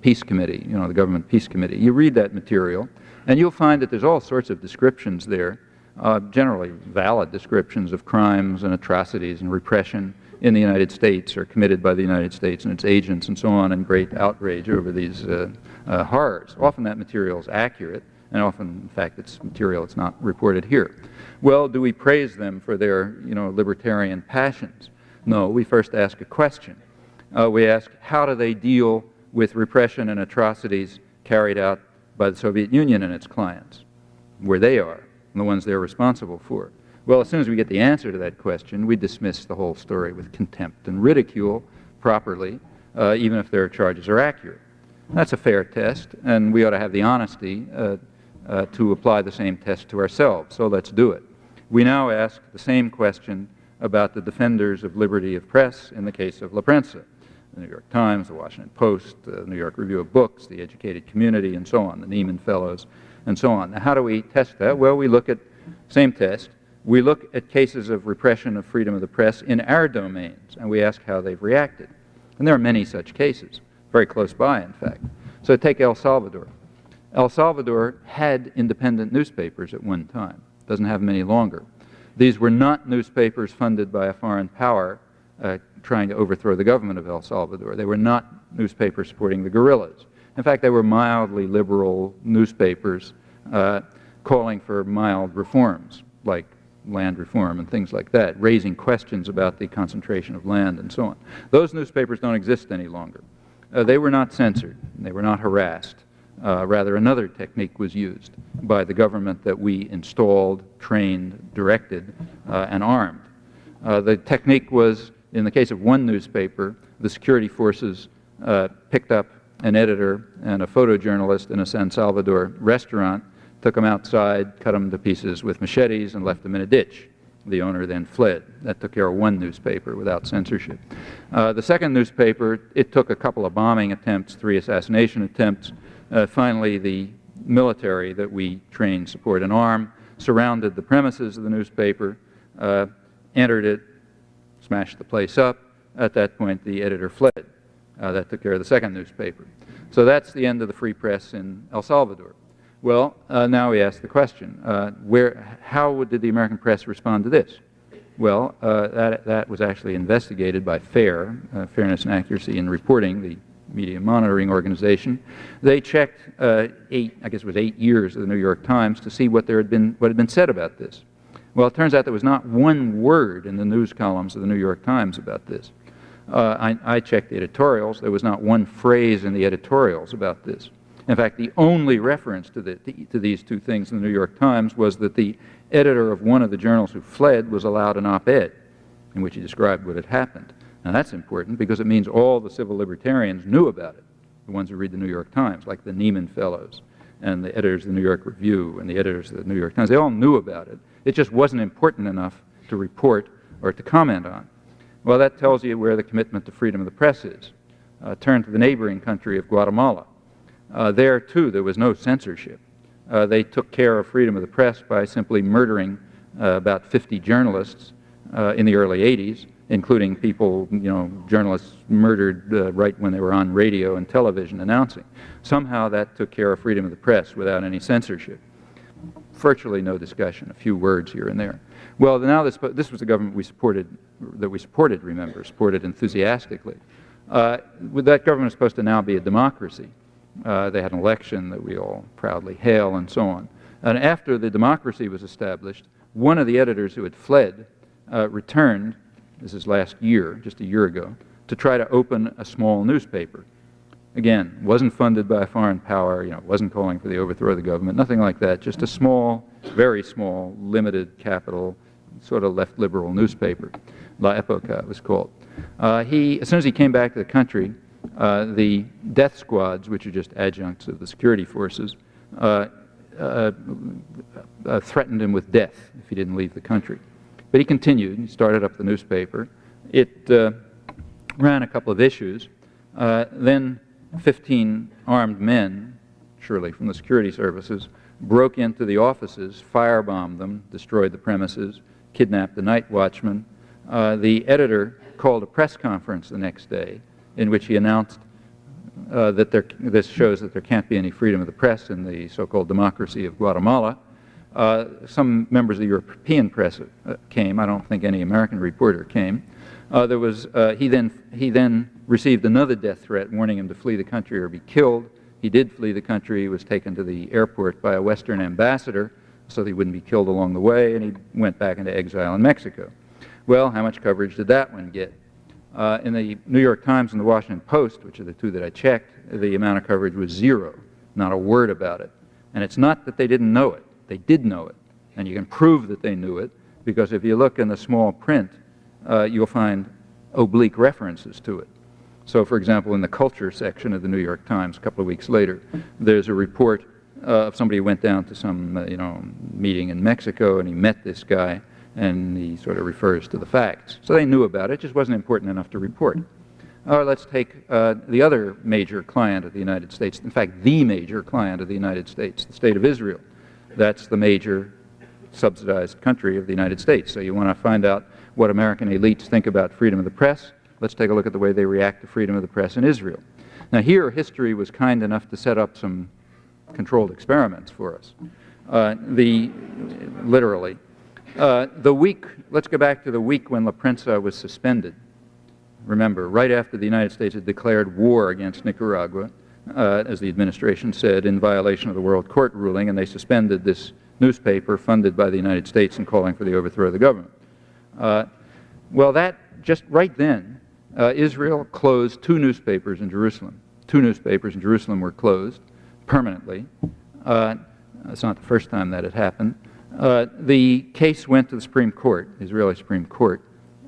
[SPEAKER 1] Peace Committee, the government peace committee. You read that material, and you'll find that there's all sorts of descriptions there, generally valid descriptions of crimes and atrocities and repression in the United States or committed by the United States and its agents and so on, and great outrage over these horrors. Often that material is accurate, and often, in fact, it's material that's not reported here. Well, do we praise them for their, libertarian passions? No, we first ask a question. We ask, how do they deal with repression and atrocities carried out by the Soviet Union and its clients, where they are, and the ones they're responsible for? Well, as soon as we get the answer to that question, we dismiss the whole story with contempt and ridicule properly, even if their charges are accurate. That's a fair test, and we ought to have the honesty to apply the same test to ourselves, so let's do it. We now ask the same question about the defenders of liberty of press in the case of La Prensa. The New York Times, the Washington Post, the New York Review of Books, the Educated Community, and so on, the Nieman Fellows, and so on. Now, how do we test that? Well, we look at, same test, we look at cases of repression of freedom of the press in our domains, and we ask how they've reacted. And there are many such cases, very close by, in fact. So take El Salvador. El Salvador had independent newspapers at one time. Doesn't have them any longer. These were not newspapers funded by a foreign power trying to overthrow the government of El Salvador. They were not newspapers supporting the guerrillas. In fact, they were mildly liberal newspapers calling for mild reforms, like land reform and things like that, raising questions about the concentration of land and so on. Those newspapers don't exist any longer. They were not censored. They were not harassed. Rather, another technique was used by the government that we installed, trained, directed, and armed. The technique was In the case of one newspaper, the security forces picked up an editor and a photojournalist in a San Salvador restaurant, took them outside, cut them to pieces with machetes, and left them in a ditch. The owner then fled. That took care of one newspaper without censorship. The second newspaper, it took a couple of bombing attempts, 3 assassination attempts. Finally, the military that we train, support, and arm surrounded the premises of the newspaper, entered it, smashed the place up. At that point, the editor fled. That took care of the second newspaper. So that's the end of the free press in El Salvador. Well, now we ask the question, how did the American press respond to this? Well, that was actually investigated by FAIR, Fairness and Accuracy in Reporting, the media monitoring organization. They checked I guess it was 8 years of the New York Times to see what had been said about this. Well, it turns out there was not one word in the news columns of the New York Times about this. I checked the editorials. There was not one phrase in the editorials about this. In fact, the only reference to these two things in the New York Times was that the editor of one of the journals who fled was allowed an op-ed in which he described what had happened. Now that's important because it means all the civil libertarians knew about it, the ones who read the New York Times, like the Neiman Fellows and the editors of the New York Review and the editors of the New York Times. They all knew about it. It just wasn't important enough to report or to comment on. Well, that tells you where the commitment to freedom of the press is. Turn to the neighboring country of Guatemala. There, too, there was no censorship. They took care of freedom of the press by simply murdering about 50 journalists in the early 80s, including people, journalists murdered right when they were on radio and television announcing. Somehow that took care of freedom of the press without any censorship. Virtually no discussion, a few words here and there. Well, now this was the government that we supported, remember, supported enthusiastically. That government is supposed to now be a democracy. They had an election that we all proudly hail and so on. And after the democracy was established, one of the editors who had fled returned, this is last year, just a year ago, to try to open a small newspaper. Again, wasn't funded by a foreign power, wasn't calling for the overthrow of the government, nothing like that, just a small, very small, limited capital, sort of left liberal newspaper. La Época it was called. As soon as he came back to the country, the death squads, which are just adjuncts of the security forces, threatened him with death if he didn't leave the country. But he continued. He started up the newspaper. It ran a couple of issues. Then 15 armed men, surely from the security services, broke into the offices, firebombed them, destroyed the premises, kidnapped the night watchman. The editor called a press conference the next day in which he announced that this shows that there can't be any freedom of the press in the so-called democracy of Guatemala. Some members of the European press came. I don't think any American reporter came. He then received another death threat warning him to flee the country or be killed. He did flee the country. He was taken to the airport by a Western ambassador so that he wouldn't be killed along the way, and he went back into exile in Mexico. Well, how much coverage did that one get? In the New York Times and the Washington Post, which are the two that I checked, the amount of coverage was zero, not a word about it. And it's not that they didn't know it. They did know it. And you can prove that they knew it, because if you look in the small print, you'll find oblique references to it. So, for example, in the culture section of the New York Times, a couple of weeks later, there's a report of somebody who went down to some meeting in Mexico, and he met this guy, and he sort of refers to the facts. So they knew about it, just wasn't important enough to report. Or let's take the other major client of the United States, in fact, the major client of the United States, the State of Israel. That's the major subsidized country of the United States. So you want to find out what American elites think about freedom of the press. Let's take a look at the way they react to freedom of the press in Israel. Now here, history was kind enough to set up some controlled experiments for us. Literally. Let's go back to the week when La Prensa was suspended. Remember, right after the United States had declared war against Nicaragua, as the administration said, in violation of the World Court ruling, and they suspended this newspaper funded by the United States and calling for the overthrow of the government. Well, that just right then, Israel closed 2 newspapers in Jerusalem. 2 newspapers in Jerusalem were closed permanently. It's not the first time that had happened. The case went to the Supreme Court, Israeli Supreme Court.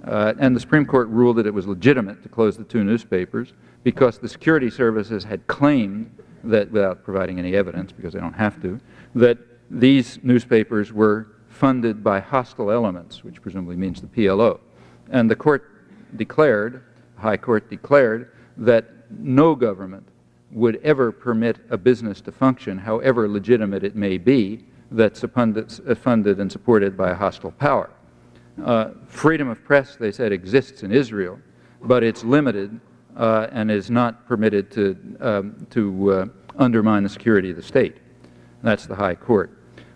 [SPEAKER 1] And the Supreme Court ruled that it was legitimate to close the two newspapers because the security services had claimed that, without providing any evidence, because they don't have to, that these newspapers were funded by hostile elements, which presumably means the PLO. And the court declared, the High Court declared, that no government would ever permit a business to function, however legitimate it may be, that's funded and supported by a hostile power. Freedom of press, they said, exists in Israel, but it's limited and is not permitted to undermine the security of the state. That's the High Court.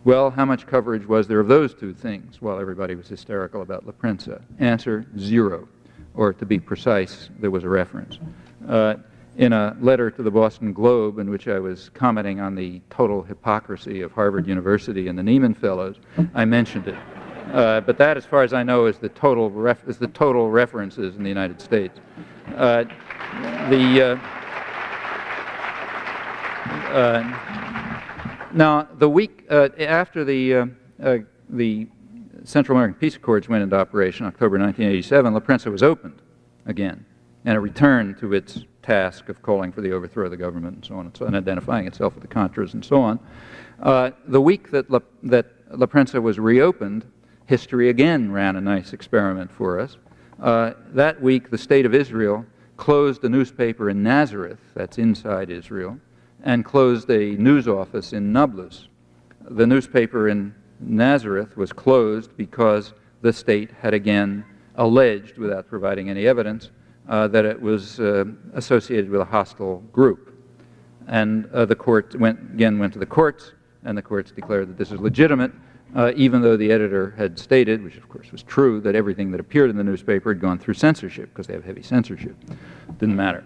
[SPEAKER 1] Well, how much coverage was there of those two things? Well, everybody was hysterical about La Prensa. Answer, 0. Or to be precise, there was a reference. In a letter to the Boston Globe in which I was commenting on the total hypocrisy of Harvard University and the Nieman Fellows, I mentioned it. But that, as far as I know, is the total references in the United States. Now, the week after the Central American Peace Accords went into operation, October 1987, La Prensa was opened again, and it returned to its task of calling for the overthrow of the government and so on, and identifying itself with the Contras and so on. The week that La Prensa was reopened, history again ran a nice experiment for us. That week, the State of Israel closed a newspaper in Nazareth, that's inside Israel, and closed a news office in Nablus. The newspaper in Nazareth was closed because the state had again alleged, without providing any evidence, that it was associated with a hostile group. And the court went to the courts, and the courts declared that this is legitimate, even though the editor had stated, which of course was true, that everything that appeared in the newspaper had gone through censorship, because they have heavy censorship. Didn't matter.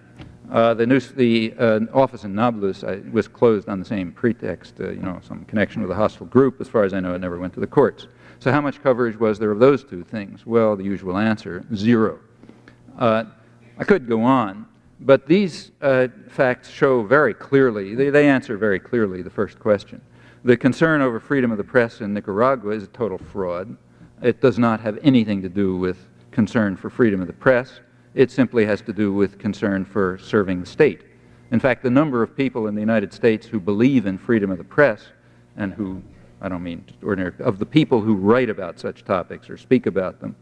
[SPEAKER 1] The office in Nablus was closed on the same pretext, some connection with a hostile group. As far as I know, it never went to the courts. So how much coverage was there of those two things? Well, the usual answer, 0. I could go on, but these facts show very clearly, they answer very clearly the first question. The concern over freedom of the press in Nicaragua is a total fraud. It does not have anything to do with concern for freedom of the press. It simply has to do with concern for serving the state. In fact, the number of people in the United States who believe in freedom of the press, and who, I don't mean ordinary, of the people who write about such topics or speak about them,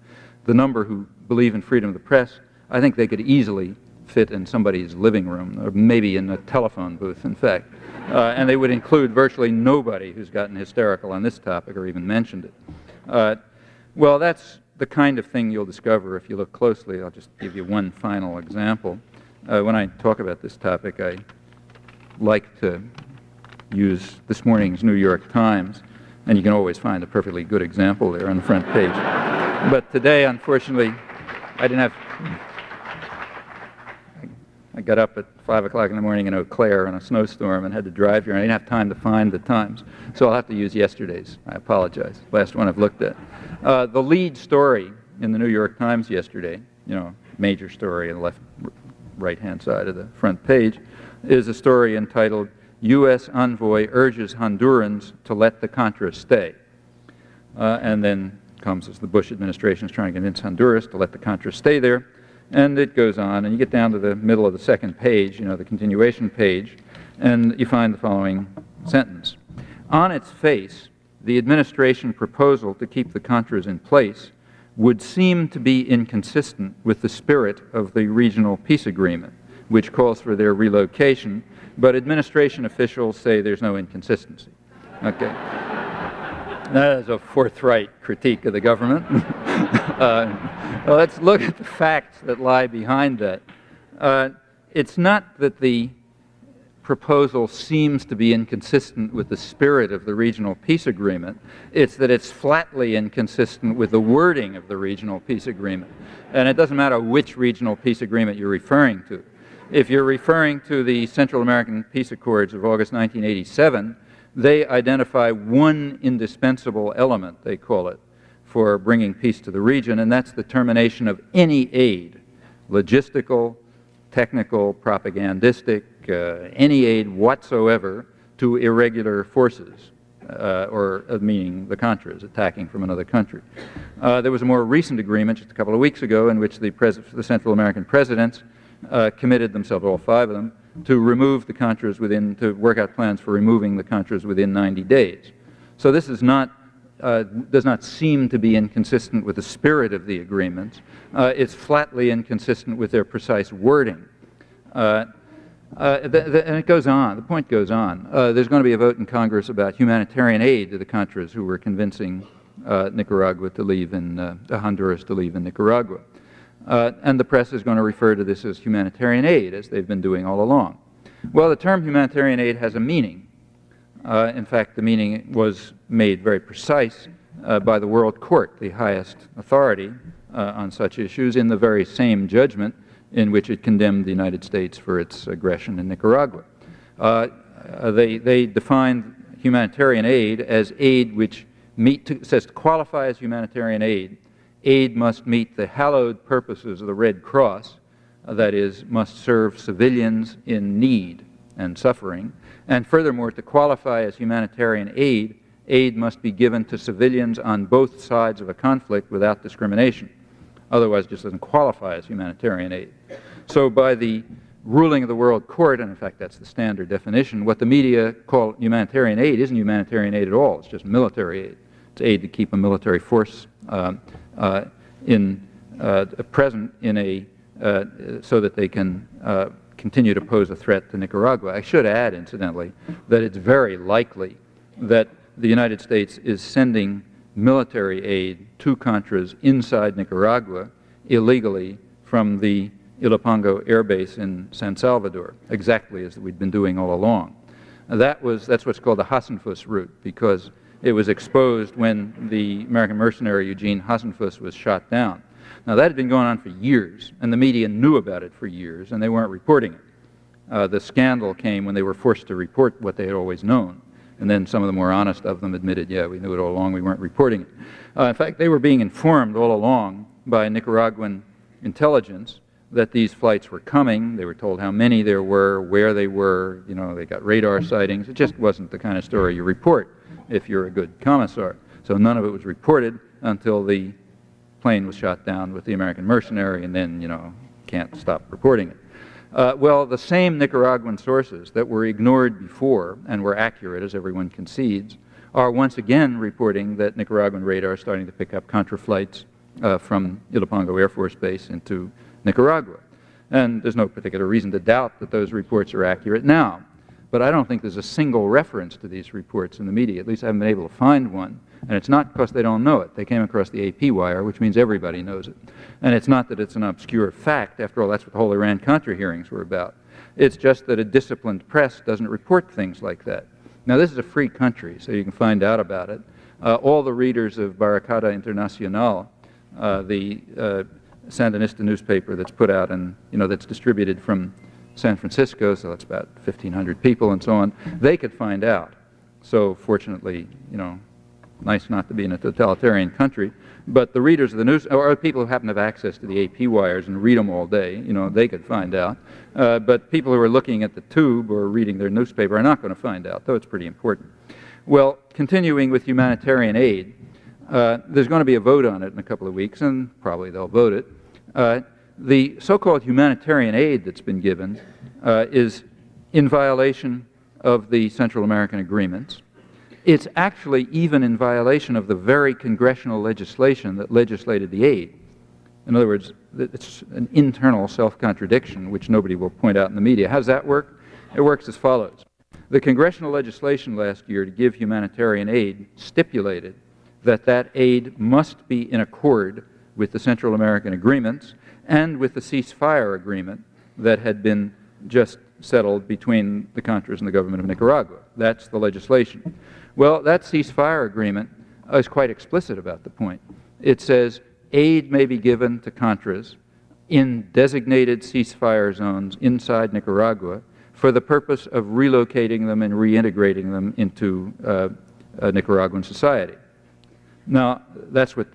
[SPEAKER 1] the number who believe in freedom of the press, I think they could easily fit in somebody's living room, or maybe in a telephone booth, in fact. And they would include virtually nobody who's gotten hysterical on this topic or even mentioned it. Well, that's the kind of thing you'll discover if you look closely. I'll just give you one final example. When I talk about this topic, I like to use this morning's New York Times, and you can always find a perfectly good example there on the front page. But today, unfortunately, I didn't have... I got up at 5 o'clock in the morning in Eau Claire in a snowstorm and had to drive here, and I didn't have time to find the Times. So I'll have to use yesterday's. I apologize. Last one I've looked at. The lead story in the New York Times yesterday, major story on the left, right-hand side of the front page, is a story entitled, U.S. Envoy Urges Hondurans to Let the Contras Stay. And then comes as the Bush administration is trying to convince Honduras to let the Contras stay there. And it goes on, and you get down to the middle of the second page, the continuation page, and you find the following sentence. On its face, the administration proposal to keep the Contras in place would seem to be inconsistent with the spirit of the regional peace agreement, which calls for their relocation, but administration officials say there's no inconsistency. Okay. That is a forthright critique of the government. Well, let's look at the facts that lie behind that. It's not that the proposal seems to be inconsistent with the spirit of the regional peace agreement. It's that it's flatly inconsistent with the wording of the regional peace agreement. And it doesn't matter which regional peace agreement you're referring to. If you're referring to the Central American Peace Accords of August 1987, they identify one indispensable element, they call it, for bringing peace to the region, and that's the termination of any aid, logistical, technical, propagandistic, any aid whatsoever to irregular forces, meaning the Contras attacking from another country. There was a more recent agreement just a couple of weeks ago in which the Central American presidents committed themselves, all 5 of them, to remove the Contras to work out plans for removing the Contras within 90 days. So this is does not seem to be inconsistent with the spirit of the agreements. It's flatly inconsistent with their precise wording. And it goes on, the point goes on. There's going to be a vote in Congress about humanitarian aid to the Contras who were convincing Nicaragua to leave Honduras to leave in Nicaragua. And the press is going to refer to this as humanitarian aid, as they've been doing all along. Well, the term humanitarian aid has a meaning. In fact, the meaning was made very precise by the World Court, the highest authority on such issues, in the very same judgment in which it condemned the United States for its aggression in Nicaragua. They defined humanitarian aid as aid which says to qualify as humanitarian aid must meet the hallowed purposes of the Red Cross, that is, must serve civilians in need and suffering, and furthermore, to qualify as humanitarian aid must be given to civilians on both sides of a conflict without discrimination. Otherwise, it just doesn't qualify as humanitarian aid. So by the ruling of the World Court, and in fact that's the standard definition, what the media call humanitarian aid isn't humanitarian aid at all. It's just military aid. It's aid to keep a military force present so that they can continue to pose a threat to Nicaragua. I should add, incidentally, that it's very likely that the United States is sending military aid to Contras inside Nicaragua illegally from the Ilopango Air Base in San Salvador, exactly as we'd been doing all along. That's what's called the Hassenfuss route, because it was exposed when the American mercenary Eugene Hassenfuss was shot down. Now, that had been going on for years, and the media knew about it for years, and they weren't reporting it. The scandal came when they were forced to report what they had always known. And then some of the more honest of them admitted, yeah, we knew it all along, we weren't reporting it. In fact, they were being informed all along by Nicaraguan intelligence that these flights were coming. They were told how many there were, where they were, they got radar sightings. It just wasn't the kind of story you report if you're a good commissar. So none of it was reported until the plane was shot down with the American mercenary, and then, can't stop reporting it. Well, the same Nicaraguan sources that were ignored before and were accurate, as everyone concedes, are once again reporting that Nicaraguan radar is starting to pick up Contra flights from Ilopango Air Force Base into Nicaragua. And there's no particular reason to doubt that those reports are accurate now. But I don't think there's a single reference to these reports in the media. At least I haven't been able to find one. And it's not because they don't know it. They came across the AP wire, which means everybody knows it. And it's not that it's an obscure fact. After all, that's what the whole Iran-Contra hearings were about. It's just that a disciplined press doesn't report things like that. Now, this is a free country, so you can find out about it. All the readers of Barricada Internacional, the Sandinista newspaper that's put out and, that's distributed from San Francisco, so that's about 1,500 people and so on, they could find out. So fortunately, nice not to be in a totalitarian country, but the readers of the news, or people who happen to have access to the AP wires and read them all day, they could find out. But people who are looking at the tube or reading their newspaper are not going to find out, though it's pretty important. Well, continuing with humanitarian aid, there's going to be a vote on it in a couple of weeks, and probably they'll vote it. The so-called humanitarian aid that's been given is in violation of the Central American agreements. It's actually even in violation of the very congressional legislation that legislated the aid. In other words, it's an internal self-contradiction, which nobody will point out in the media. How does that work? It works as follows. The congressional legislation last year to give humanitarian aid stipulated that that aid must be in accord with the Central American agreements and with the ceasefire agreement that had been just settled between the Contras and the government of Nicaragua. That's the legislation. Well, that ceasefire agreement is quite explicit about the point. It says aid may be given to Contras in designated ceasefire zones inside Nicaragua for the purpose of relocating them and reintegrating them into Nicaraguan society. Now, that's what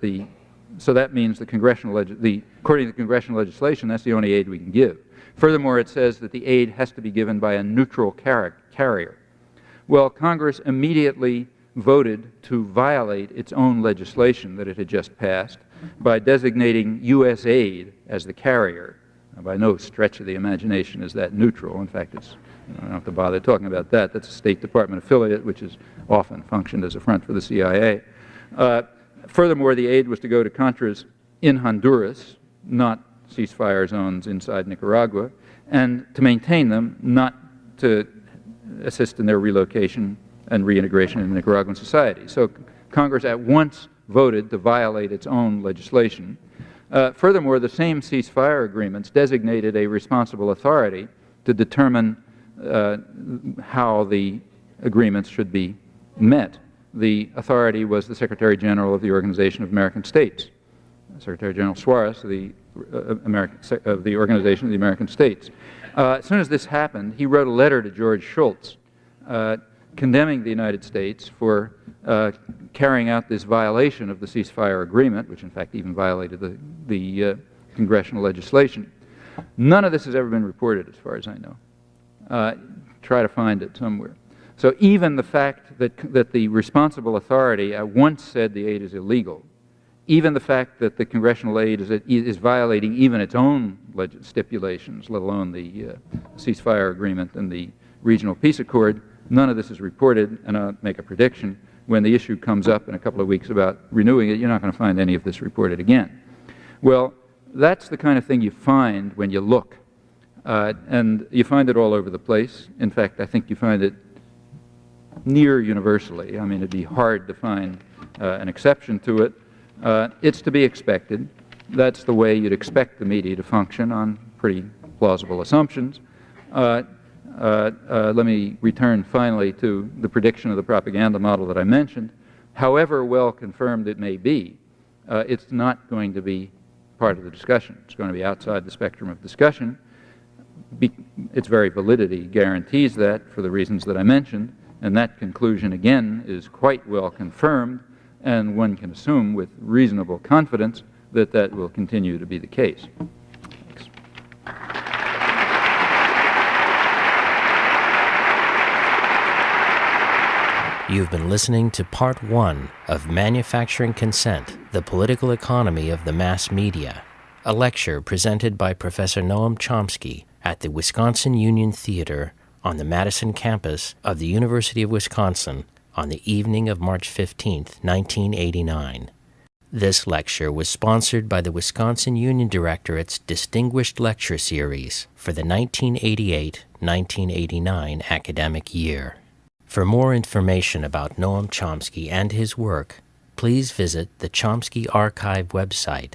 [SPEAKER 1] so that means according to the congressional legislation, that's the only aid we can give. Furthermore, it says that the aid has to be given by a neutral carrier. Well, Congress immediately voted to violate its own legislation that it had just passed by designating U.S. aid as the carrier. Now, by no stretch of the imagination is that neutral. In fact, I don't have to bother talking about that. That's a State Department affiliate, which has often functioned as a front for the CIA. Furthermore, the aid was to go to Contras in Honduras, not ceasefire zones inside Nicaragua, and to maintain them, not to assist in their relocation and reintegration in Nicaraguan society. So Congress at once voted to violate its own legislation. Furthermore, the same ceasefire agreements designated a responsible authority to determine how the agreements should be met. The authority was the Secretary General of the Organization of American States, Secretary General Suarez of the Organization of the American States. As soon as this happened, he wrote a letter to George Shultz condemning the United States for carrying out this violation of the ceasefire agreement, which in fact even violated the congressional legislation. None of this has ever been reported, as far as I know. Try to find it somewhere. So even the fact that the responsible authority at once said the aid is illegal, even the fact that the congressional aid is violating even its own stipulations, let alone the ceasefire agreement and the regional peace accord, none of this is reported, and I'll make a prediction. When the issue comes up in a couple of weeks about renewing it, you're not going to find any of this reported again. Well, that's the kind of thing you find when you look. And you find it all over the place. In fact, I think you find it near universally. I mean, it'd be hard to find an exception to it. It's to be expected. That's the way you'd expect the media to function on pretty plausible assumptions. Let me return finally to the prediction of the propaganda model that I mentioned. However well confirmed it may be, it's not going to be part of the discussion. It's going to be outside the spectrum of discussion. Its very validity guarantees that for the reasons that I mentioned, and that conclusion again is quite well confirmed, and one can assume with reasonable confidence that that will continue to be the case. Thanks.
[SPEAKER 2] You've been listening to Part 1 of Manufacturing Consent, the Political Economy of the Mass Media, a lecture presented by Professor Noam Chomsky at the Wisconsin Union Theater on the Madison campus of the University of Wisconsin on the evening of March 15, 1989. This lecture was sponsored by the Wisconsin Union Directorate's Distinguished Lecture Series for the 1988-1989 academic year. For more information about Noam Chomsky and his work, please visit the Chomsky Archive website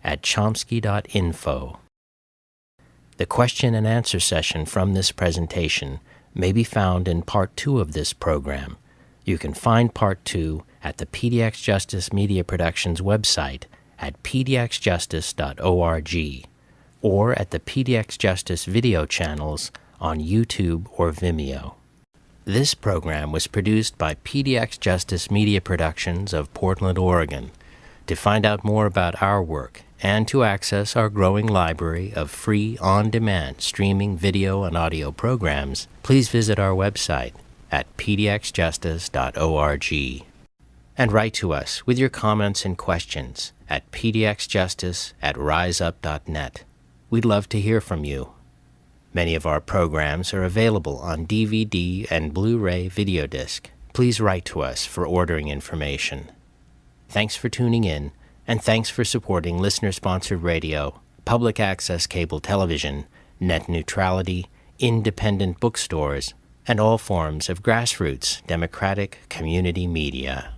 [SPEAKER 2] at chomsky.info. The question and answer session from this presentation may be found in Part 2 of this program. You can find Part 2 at the PDX Justice Media Productions website at pdxjustice.org or at the PDX Justice video channels on YouTube or Vimeo. This program was produced by PDX Justice Media Productions of Portland, Oregon. To find out more about our work and to access our growing library of free on-demand streaming video and audio programs, please visit our website at pdxjustice.org. And write to us with your comments and questions at pdxjustice@riseup.net. We'd love to hear from you. Many of our programs are available on DVD and Blu-ray video disc. Please write to us for ordering information. Thanks for tuning in, and thanks for supporting listener-sponsored radio, public access cable television, net neutrality, independent bookstores, and all forms of grassroots democratic community media.